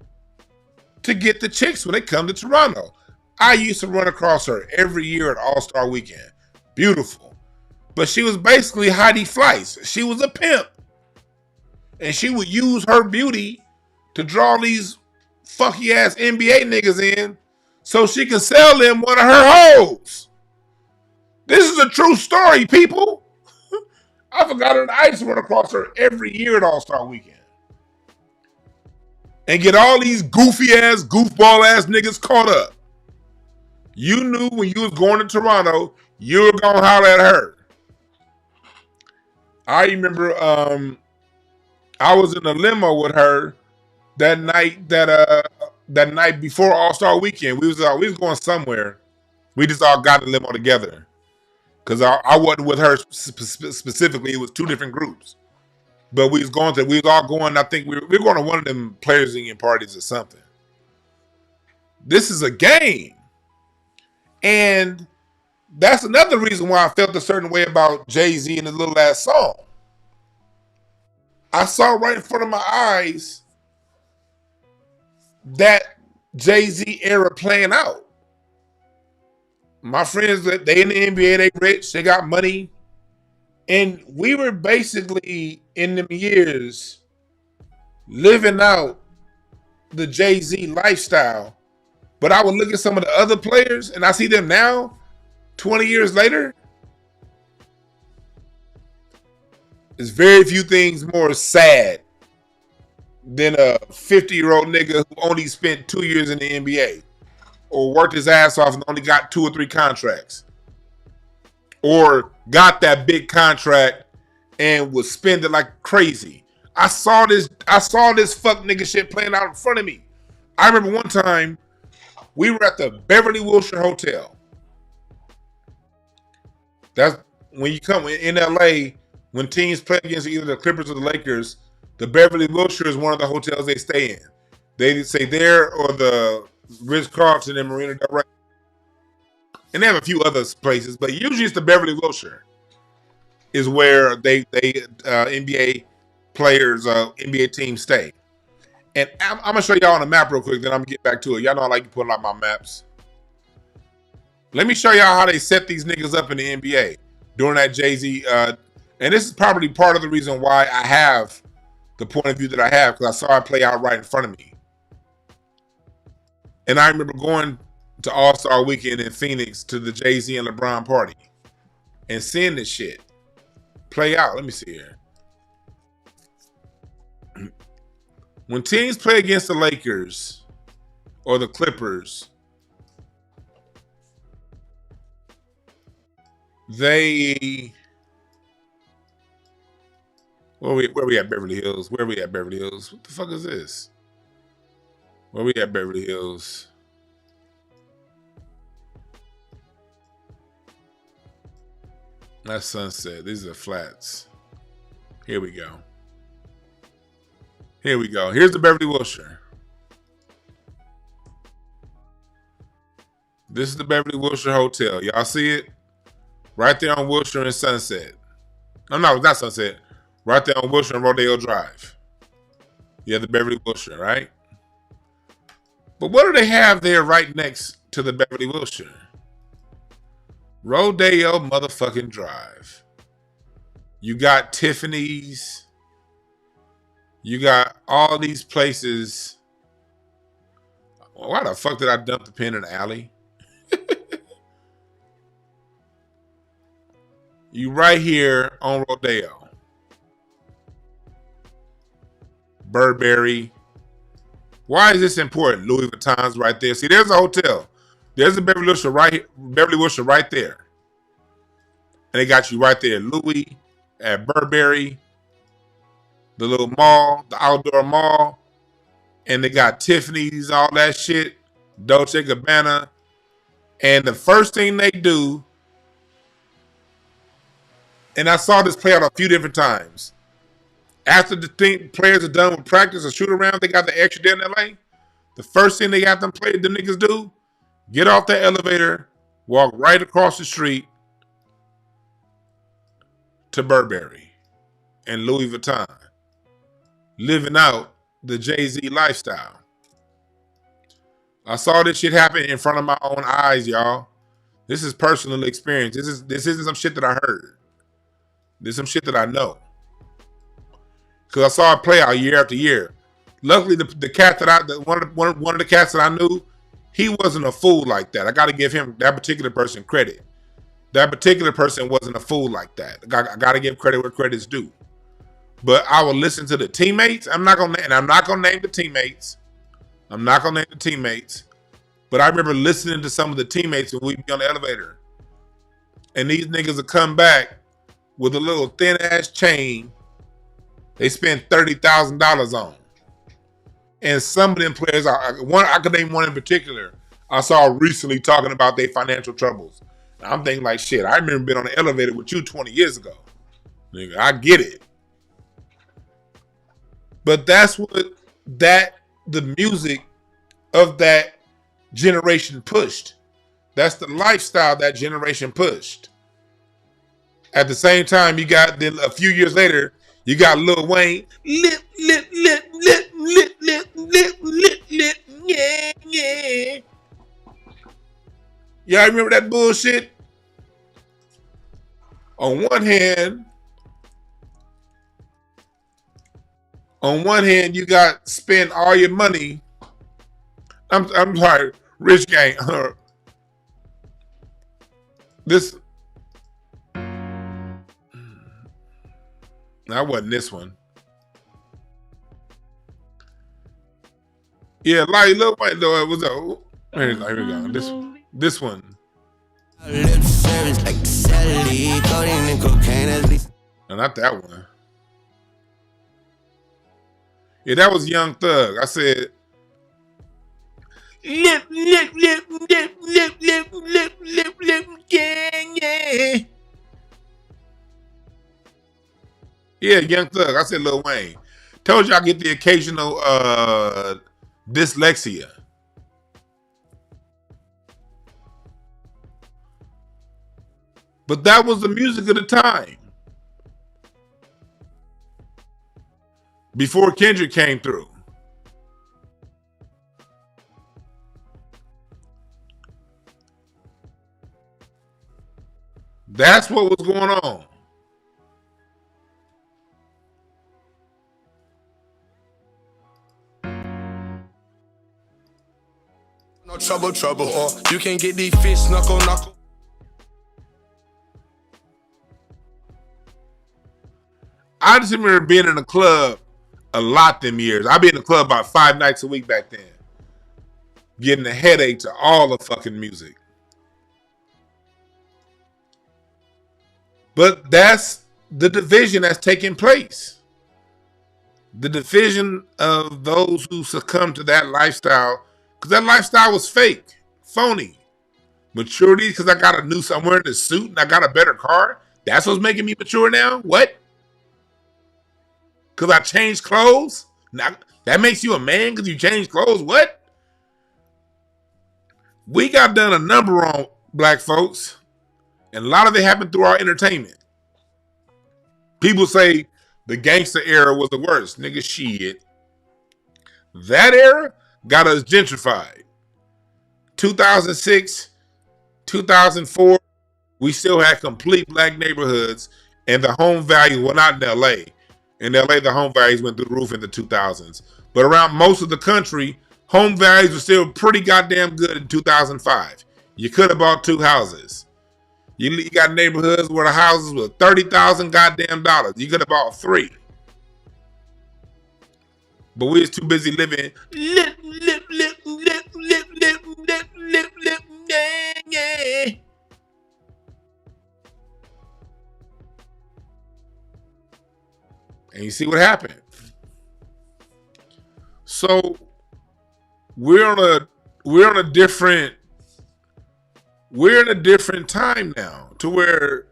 get the chicks when they come to Toronto. I used to run across her every year at All-Star Weekend. Beautiful. But she was basically Heidi Fleiss. She was a pimp. And she would use her beauty to draw these funky ass NBA niggas in so she can sell them one of her hoes. This is a true story, people. I forgot her. I used to run across her every year at All-Star Weekend. And get all these goofy ass, goofball ass niggas caught up. You knew when you was going to Toronto, you were gonna holler at her. I remember I was in a limo with her that night before All-Star Weekend. We was going somewhere. We just all got in a limo together. Cause I wasn't with her specifically. It was two different groups. But we was all going, I think we were going to one of them Players Union parties or something. This is a game. And that's another reason why I felt a certain way about Jay-Z and his little ass song. I saw right in front of my eyes that Jay-Z era playing out. My friends, they in the NBA, they rich, they got money. And we were basically in them years living out the Jay-Z lifestyle. But I would look at some of the other players and I see them now, 20 years later. There's very few things more sad than a 50-year-old nigga who only spent 2 years in the NBA or worked his ass off and only got 2 or 3 contracts. Or got that big contract and was spending like crazy. I saw this fuck nigga shit playing out in front of me. I remember one time we were at the Beverly Wilshire Hotel. That's when you come in LA, when teams play against either the Clippers or the Lakers, the Beverly Wilshire is one of the hotels they stay in. They say there or the Ritz-Carlton in Marina Del Rey. And they have a few other places, but usually it's the Beverly Wilshire is where they NBA players, NBA teams stay. And I'm going to show y'all on a map real quick, then I'm going to get back to it. Y'all know I like putting out my maps. Let me show y'all how they set these niggas up in the NBA during that Jay-Z. And this is probably part of the reason why I have the point of view that I have, because I saw it play out right in front of me. And I remember going to All-Star Weekend in Phoenix to the Jay-Z and LeBron party and seeing this shit play out. Let me see here. When teams play against the Lakers or the Clippers, where we at Beverly Hills? Where we at Beverly Hills? What the fuck is this? Where we at Beverly Hills? That's Sunset. These are flats. Here we go. Here we go. Here's the Beverly Wilshire. This is the Beverly Wilshire Hotel. Y'all see it? Right there on Wilshire and Sunset. No, it's not Sunset. Right there on Wilshire and Rodeo Drive. Yeah, the Beverly Wilshire, right? But what do they have there right next to the Beverly Wilshire? Rodeo motherfucking Drive. You got Tiffany's. You got all these places. Why the fuck did I dump the pen in the alley? You right here on Rodeo. Burberry. Why is this important? Louis Vuitton's right there. See, there's a hotel. There's a Beverly Wilshire right there. And they got you right there. Louis at Burberry. The little mall, the outdoor mall. And they got Tiffany's, all that shit. Dolce & Gabbana. And the first thing they do, and I saw this play out a few different times. After the players are done with practice or shoot around, they got the extra day in LA. The first thing they got them niggas do, get off the elevator, walk right across the street to Burberry and Louis Vuitton. Living out the Jay-Z lifestyle. I saw this shit happen in front of my own eyes, y'all. This is personal experience. This isn't some shit that I heard. This is some shit that I know. Because I saw it play out year after year. Luckily, the cat that one of the cats that I knew, he wasn't a fool like that. I got to give him, that particular person, credit. That particular person wasn't a fool like that. I got to give credit where credit's due. But I will listen to the teammates. I'm not gonna name the teammates. But I remember listening to some of the teammates when we'd be on the elevator, and these niggas would come back with a little thin ass chain they spent $30,000 on. And some of them players, I could name one in particular, I saw recently talking about their financial troubles. And I'm thinking like, shit, I remember being on the elevator with you 20 years ago. Nigga, I get it. But that's what the music of that generation pushed. That's the lifestyle that generation pushed. At the same time, you got, then a few years later, you got Lil Wayne, yeah. Y'all remember that bullshit? On one hand, you got spend all your money. I'm sorry, Rich Gang. That wasn't this one. Yeah, like Lil Wayne though, it was here we go. This one. No, not that one. Yeah, that was Young Thug. I said, lip, yeah. Yeah, Young Thug. I said Lil Wayne. Told you I get the occasional dyslexia. But that was the music of the time. Before Kendrick came through. That's what was going on. No trouble, or you can get these fists knuckle. I just remember being in a club a lot them years. I'd be in the club about 5 nights a week back then. Getting a headache to all the fucking music. But that's the division that's taking place. The division of those who succumb to that lifestyle, because that lifestyle was fake, phony. Maturity, because I got I'm wearing a suit and I got a better car. That's what's making me mature now? What? Because I changed clothes? Now, that makes you a man because you change clothes? What? We got done a number on black folks, and a lot of it happened through our entertainment. People say the gangster era was the worst. Nigga, shit. That era got us gentrified. 2006, 2004, we still had complete black neighborhoods, and the home values, well, not in LA. In LA, the home values went through the roof in the 2000s. But around most of the country, home values were still pretty goddamn good in 2005. You could have bought 2 houses. You got neighborhoods where the houses were $30,000 goddamn dollars. You could have bought 3. But we was too busy living yeah. And you see what happened. So we're in a different time now to where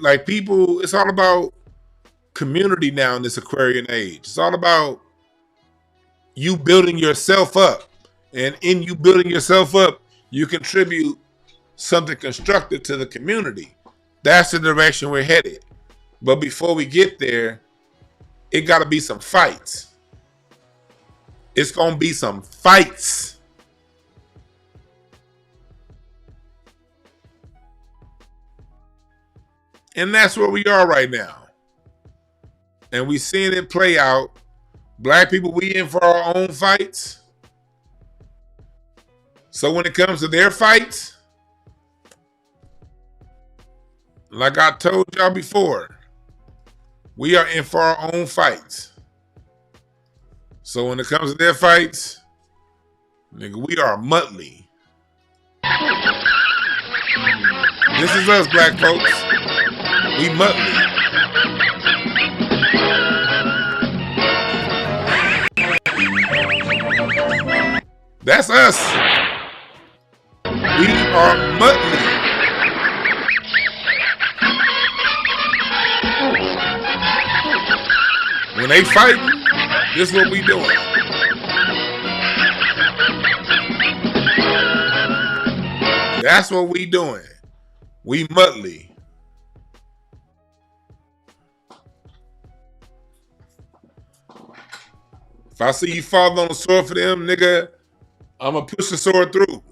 like people, it's all about community now in this Aquarian age. It's all about you building yourself up. And in you building yourself up, you contribute something constructive to the community. That's the direction we're headed. But before we get there, it got to be some fights. It's going to be some fights. And that's where we are right now. And we seeing it play out. Black people, we in for our own fights. So when it comes to their fights, like I told y'all before, we are in for our own fights. So when it comes to their fights, nigga, we are Muttley. This is us, black folks. We Muttley. That's us. We are Muttley. When they fighting, this is what we doing. That's what we doing. We Muttley. If I see you fall on the sword for them, nigga, I'm gonna push the sword through.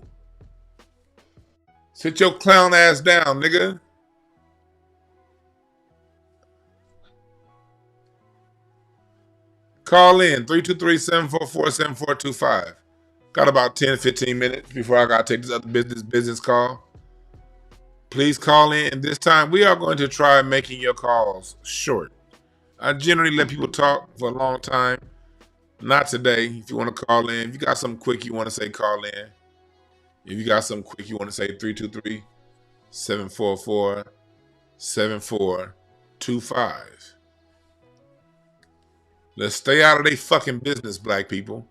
Sit your clown ass down, nigga. Call in 323-744-7425. Got about 10, 15 minutes before I gotta take this other business call. Please call in, and this time we are going to try making your calls short. I generally let people talk for a long time. Not today. If you want to call in, if you got something quick you want to say, call in. If you got something quick you want to say, 323-744-7425. Let's stay out of their fucking business, black people.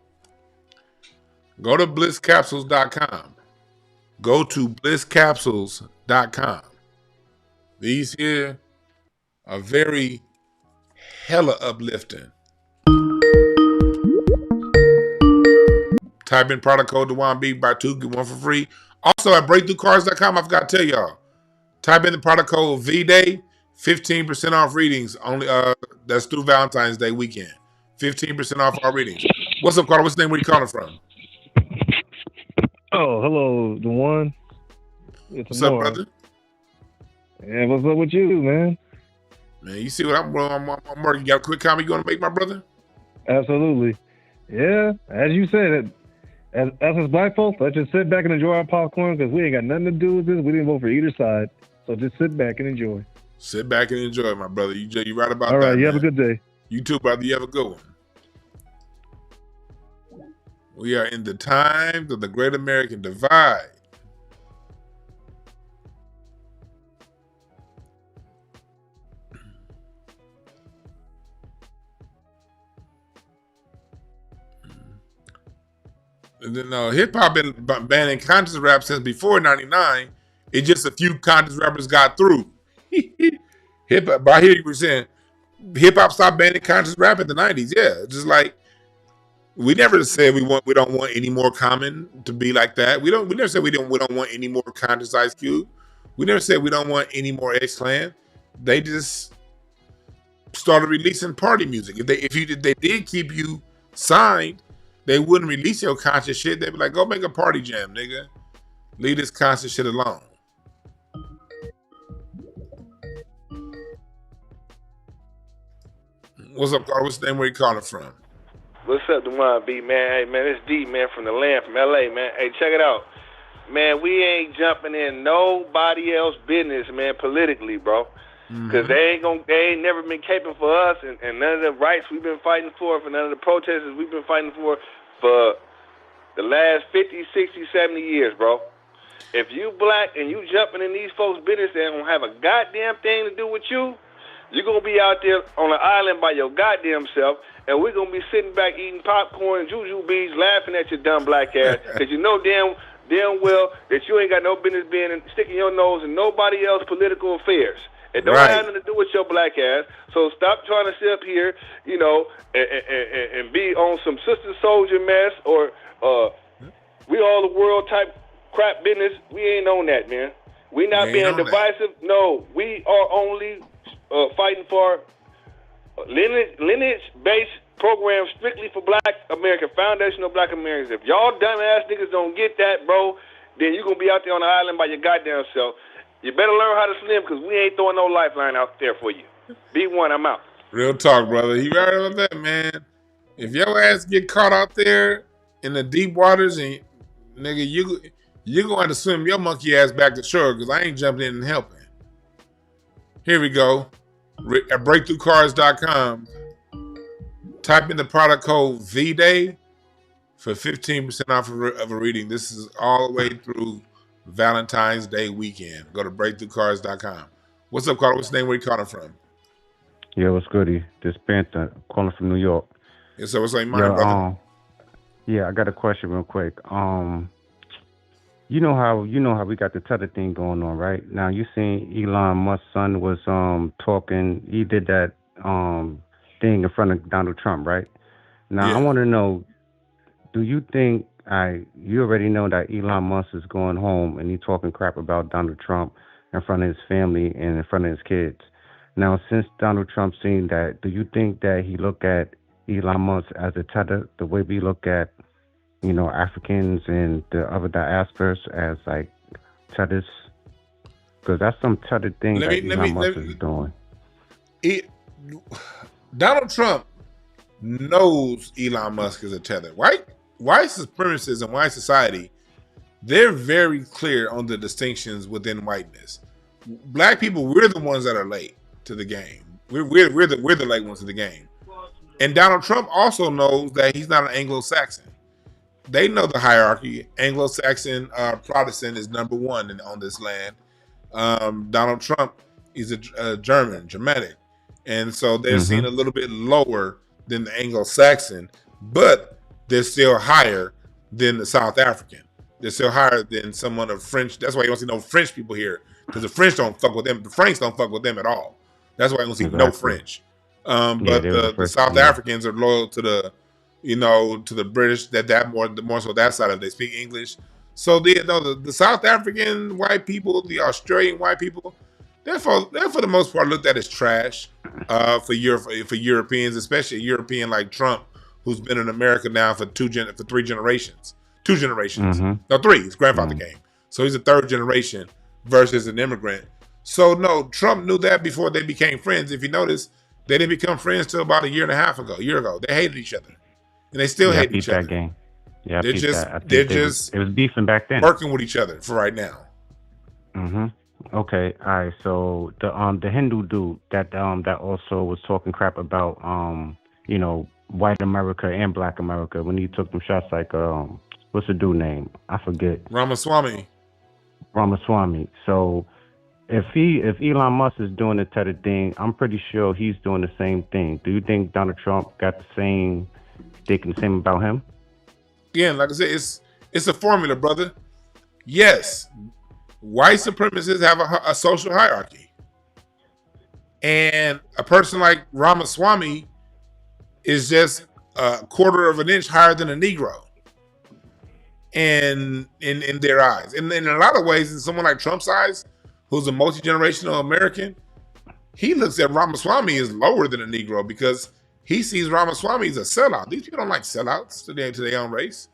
Go to blisscapsules.com. Go to blisscapsules.com. These here are very hella uplifting. Type in product code DeWanB, buy 2, get 1 for free. Also at breakthroughcards.com, I forgot to tell y'all. Type in the product code VDAY, 15% off readings. Only that's through Valentine's Day weekend. 15% off our readings. What's up, Carter? What's the name? Where you calling from? Oh, hello, DeWan. What's up, brother? Yeah, what's up with you, man? Man, you see what I'm working. You got a quick comment you want to make, my brother? Absolutely. Yeah, as you said, as black folks, let's just sit back and enjoy our popcorn because we ain't got nothing to do with this. We didn't vote for either side. So just sit back and enjoy. Sit back and enjoy, my brother. You right about that. All right, you man. have a good day. You too, brother. You have a good one. We are in the times of the Great American Divide. And then hip hop been banning conscious rap since before '99. It's just a few conscious rappers got through. Hip hop, but I hear you were saying, hip hop stopped banning conscious rap in the 90s. Yeah, just like we never said we don't want any more Common to be like that. We never said we don't want any more conscious Ice Cube. We never said we don't want any more X Clan. They just started releasing party music. If they did keep you signed, they wouldn't release your conscious shit. They'd be like, go make a party jam, nigga. Leave this conscious shit alone. What's up, Carl? What's the name? Where you calling from? What's up, Dewan B, man? Hey, man, it's D, man, from the land, from L.A., man. Hey, check it out. Man, we ain't jumping in nobody else's business, man, politically, bro. Because they ain't never been caping for us, and none of the rights we've been fighting for none of the protesters we've been fighting for the last 50, 60, 70 years, bro. If you black and you jumping in these folks' business that don't have a goddamn thing to do with you, you're going to be out there on an island by your goddamn self, and we're going to be sitting back eating popcorn and juju beads laughing at your dumb black ass because you know damn well that you ain't got no business being sticking your nose in nobody else's political affairs. It don't have nothing to do with your black ass. So stop trying to sit up here, you know, and be on some sister soldier mess or we all the world type crap business. We ain't on that, man. We not being divisive. No, we are only fighting for lineage-based programs strictly for black American, foundational black Americans. If y'all dumbass niggas don't get that, bro, then you're going to be out there on the island by your goddamn self. You better learn how to swim because we ain't throwing no lifeline out there for you. B1, I'm out. Real talk, brother. You right about that, man. If your ass get caught out there in the deep waters, and nigga, you're going to have to swim your monkey ass back to shore because I ain't jumping in and helping. Here we go. At breakthroughcards.com, type in the product code VDAY for 15% off of a reading. This is all the way through Valentine's Day weekend. Go to breakthroughcards.com. What's up, Carl? What's the name? Where you calling from? Yeah, what's goody? This Panther calling from New York. Yeah, so what's like mine, brother? Yeah, I got a question real quick. You know how we got the Tether thing going on, right? Now you seen Elon Musk's son was talking. He did that thing in front of Donald Trump, right? Now I want to know, do you think you already know that Elon Musk is going home and he's talking crap about Donald Trump in front of his family and in front of his kids? Now, since Donald Trump seen that, do you think that he look at Elon Musk as a tether, the way we look at, you know, Africans and the other diasporas as like tethers? Because that's some tether thing that Elon Musk is doing. Donald Trump knows Elon Musk is a tether. White supremacists and white society, they're very clear on the distinctions within whiteness. Black people, we're the ones that are late to the game. We're the late ones to the game. And Donald Trump also knows that he's not an Anglo-Saxon. They know the hierarchy. Anglo-Saxon Protestant is number one on this land. Donald Trump is a Germanic. And so they're seen a little bit lower than the Anglo-Saxon, but they're still higher than the South African. They're still higher than someone of French. That's why you don't see no French people here, because the French don't fuck with them. The Franks don't fuck with them at all. That's why you don't see no French. But the South Africans are loyal to the, to the British. More so that side of it. They speak English. So the South African white people, the Australian white people, they're for the most part looked at as trash for Europeans, especially a European like Trump, who's been in America now for three generations. Two generations. No, three. His grandfather came. So he's a third generation versus an immigrant. So no, Trump knew that before they became friends. If you notice, they didn't become friends till about a year ago. They hated each other. And they still hate each other. That game. Yeah, they're just it was beefing back then. Working with each other for right now. Okay, all right. So the Hindu dude that also was talking crap about white America and black America when he took them shots like what's the dude name? I forget. Ramaswamy. So if Elon Musk is doing the type of thing, I'm pretty sure he's doing the same thing. Do you think Donald Trump got the same thinking the same about him? Again, like I said, it's a formula, brother. Yes, white supremacists have a social hierarchy. And a person like Ramaswamy is just a quarter of an inch higher than a Negro in their eyes. And in a lot of ways, in someone like Trump's eyes, who's a multi-generational American, he looks at Ramaswamy as lower than a Negro because he sees Ramaswamy as a sellout. These people don't like sellouts to their own race.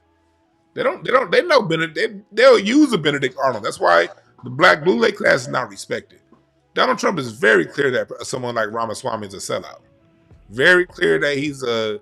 They know Benedict. They'll use a Benedict Arnold. That's why the black blue lake class is not respected. Donald Trump is very clear that someone like Ramaswamy is a sellout. Very clear that he's a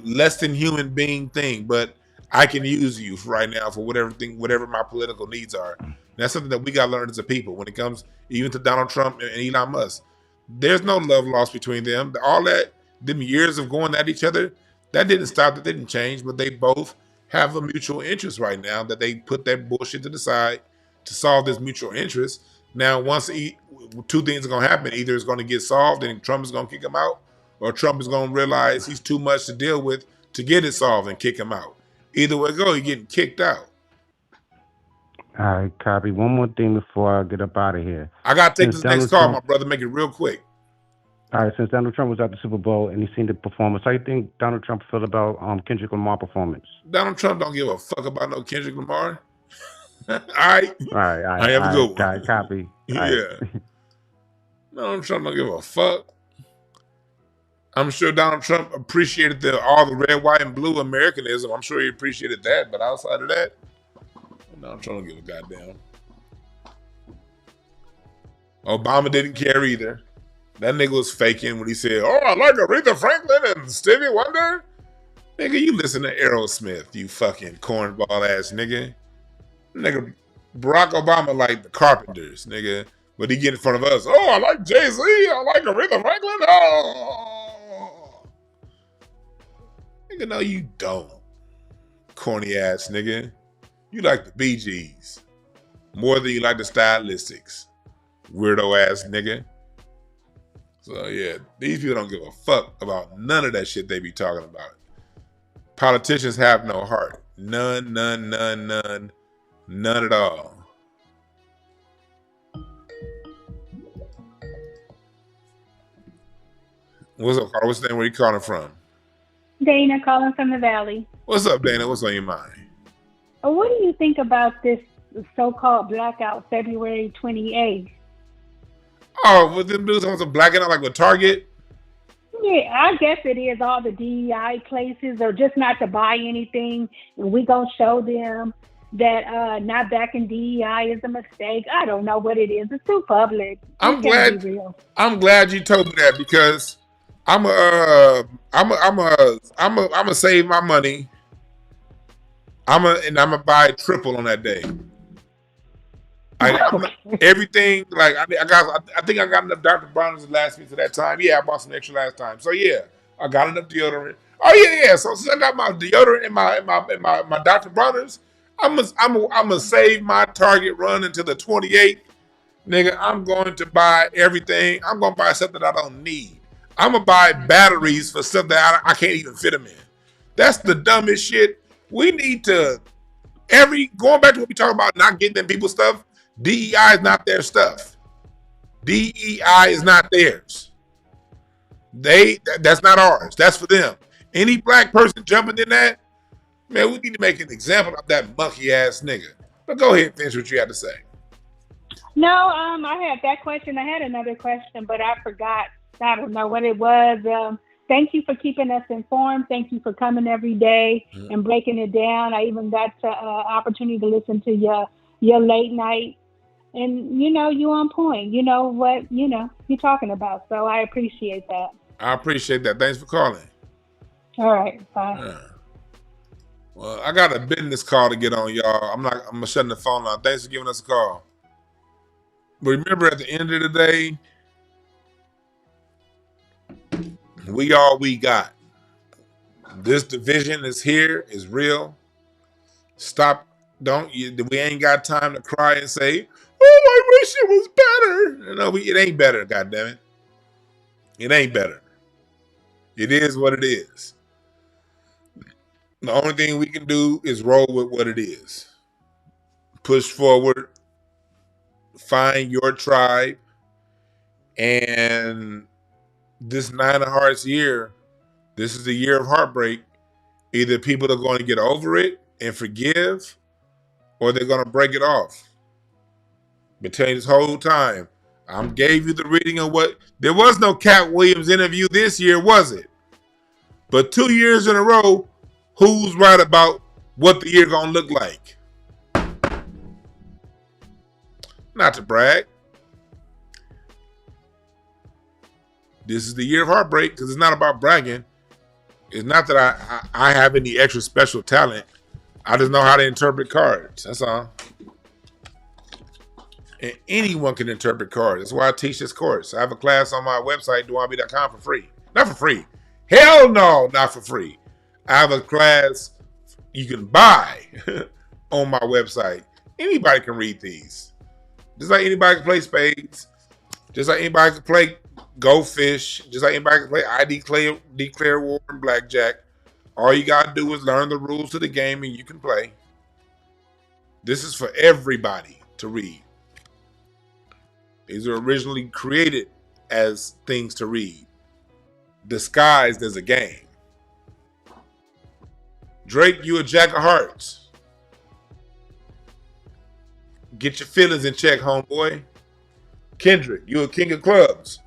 less than human being thing, but I can use you right now for whatever my political needs are. And that's something that we got to learn as a people when it comes even to Donald Trump and Elon Musk. There's no love lost between them. All that, them years of going at each other, that didn't stop, that didn't change, but they both have a mutual interest right now that they put that bullshit to the side to solve this mutual interest. Now, two things are going to happen. Either it's going to get solved and Trump is going to kick him out, or Trump is going to realize he's too much to deal with to get it solved and kick him out. Either way it go, you're getting kicked out. All right, copy. One more thing before I get up out of here. I got to take this next call, my brother. Make it real quick. All right, since Donald Trump was at the Super Bowl and he seen the performance, how do you think Donald Trump felt about Kendrick Lamar performance? Donald Trump don't give a fuck about no Kendrick Lamar. All right. All right. I have a good one. All right, copy. Yeah. Donald Trump don't give a fuck. I'm sure Donald Trump appreciated all the red, white, and blue Americanism. I'm sure he appreciated that. But outside of that, Donald Trump don't give a goddamn. Obama didn't care either. That nigga was faking when he said, "Oh, I like Aretha Franklin and Stevie Wonder." Nigga, you listen to Aerosmith, you fucking cornball ass nigga. Nigga, Barack Obama like the Carpenters, nigga. But he get in front of us. "Oh, I like Jay-Z. I like Aretha Franklin." Oh. Nigga, no, you don't. Corny ass nigga. You like the Bee Gees more than you like the Stylistics. Weirdo ass nigga. So yeah, these people don't give a fuck about none of that shit they be talking about. Politicians have no heart. None at all. What's up, Carl? What's the name? Where you calling from? Dana calling from the Valley. What's up, Dana? What's on your mind? What do you think about this so-called blackout February 28th? Oh, with them dudes on some blacking out like with Target? Yeah, I guess it is. All the DEI places are just not to buy anything. And we going to show them that not backing DEI is a mistake. I don't know what it is. It's too public. I'm glad you told me that because I'm a save my money. I'm gonna buy triple on that day. Everything like I think I got enough Dr. Bronner's to last me to that time. Yeah, I bought some extra last time. So yeah, I got enough deodorant. Oh yeah. So since I got my deodorant and my Dr. Bronner's, I'm gonna save my Target run until the 28th. Nigga, I'm going to buy everything. I'm gonna buy something I don't need. I'm gonna buy batteries for stuff that I can't even fit them in. That's the dumbest shit. We need to going back to what we talk about, not getting them people stuff. DEI is not their stuff. DEI is not theirs. That's not ours. That's for them. Any black person jumping in that, man, we need to make an example of that monkey ass nigga. But go ahead and finish what you had to say. No, I had that question. I had another question, but I forgot. I don't know what it was. Thank you for keeping us informed. Thank you for coming every day and breaking it down. I even got the opportunity to listen to your late night. And, you on point. You know what, you're talking about. So I appreciate that. I appreciate that. Thanks for calling. All right. Bye. Yeah. Well, I got a business call to get on, y'all. I'm shutting the phone off. Thanks for giving us a call. But remember, at the end of the day, we all we got. This division is here, is real. Stop. We ain't got time to cry and say, "Oh, I wish it was better." No, it ain't better, goddammit. It ain't better. It is what it is. The only thing we can do is roll with what it is. Push forward. Find your tribe And this 9 of Hearts year, this is the year of heartbreak. Either people are going to get over it and forgive, or they're going to break it off. Been telling you this whole time, I gave you the reading of what, there was no Cat Williams interview this year, was it? But 2 years in a row, who's right about what the year going to look like? Not to brag. This is the year of heartbreak because it's not about bragging. It's not that I have any extra special talent. I just know how to interpret cards. That's all. And anyone can interpret cards. That's why I teach this course. I have a class on my website, dowanbe.com, for free. Not for free. Hell no, not for free. I have a class you can buy on my website. Anybody can read these. Just like anybody can play spades. Just like anybody can play Go Fish. Just like anybody can play I Declare War and Blackjack. All you got to do is learn the rules to the game and you can play. This is for everybody to read. These were originally created as things to read, disguised as a game. Drake, you a jack of hearts. Get your feelings in check, homeboy. Kendrick, you a king of clubs.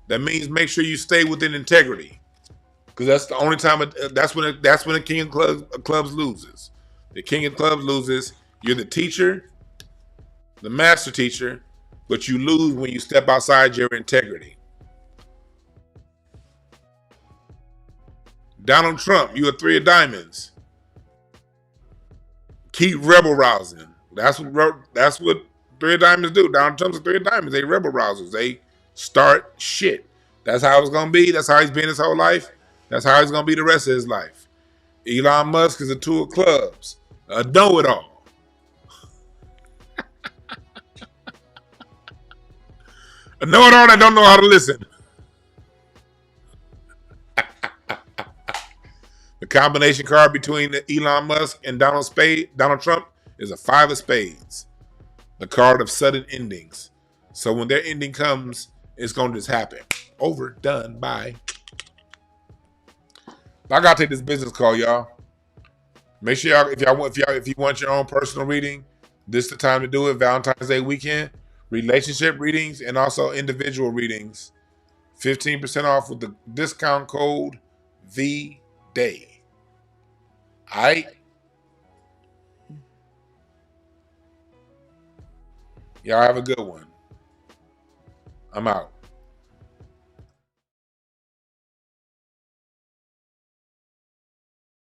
That means make sure you stay within integrity, because that's the only time. That's when the king of clubs loses. The king of clubs loses. You're the teacher, the master teacher, but you lose when you step outside your integrity. Donald Trump, you a 3 of diamonds. Keep rebel rousing. That's what 3 of diamonds do. Donald Trump's a 3 of diamonds. They rebel rousers. They start shit. That's how it's gonna be. That's how he's been his whole life. That's how he's gonna be the rest of his life. Elon Musk is a 2 of clubs. A know-it-all. A know-it-all that don't know how to listen. The combination card between Elon Musk and Donald Trump is a 5 of spades. The card of sudden endings. So when their ending comes, it's going to just happen. Over, done, bye. I got to take this business call, y'all. Make sure y'all, if you want your own personal reading, this is the time to do it. Valentine's Day weekend. Relationship readings and also individual readings. 15% off with the discount code VDAY. All right? Y'all have a good one. I'm out.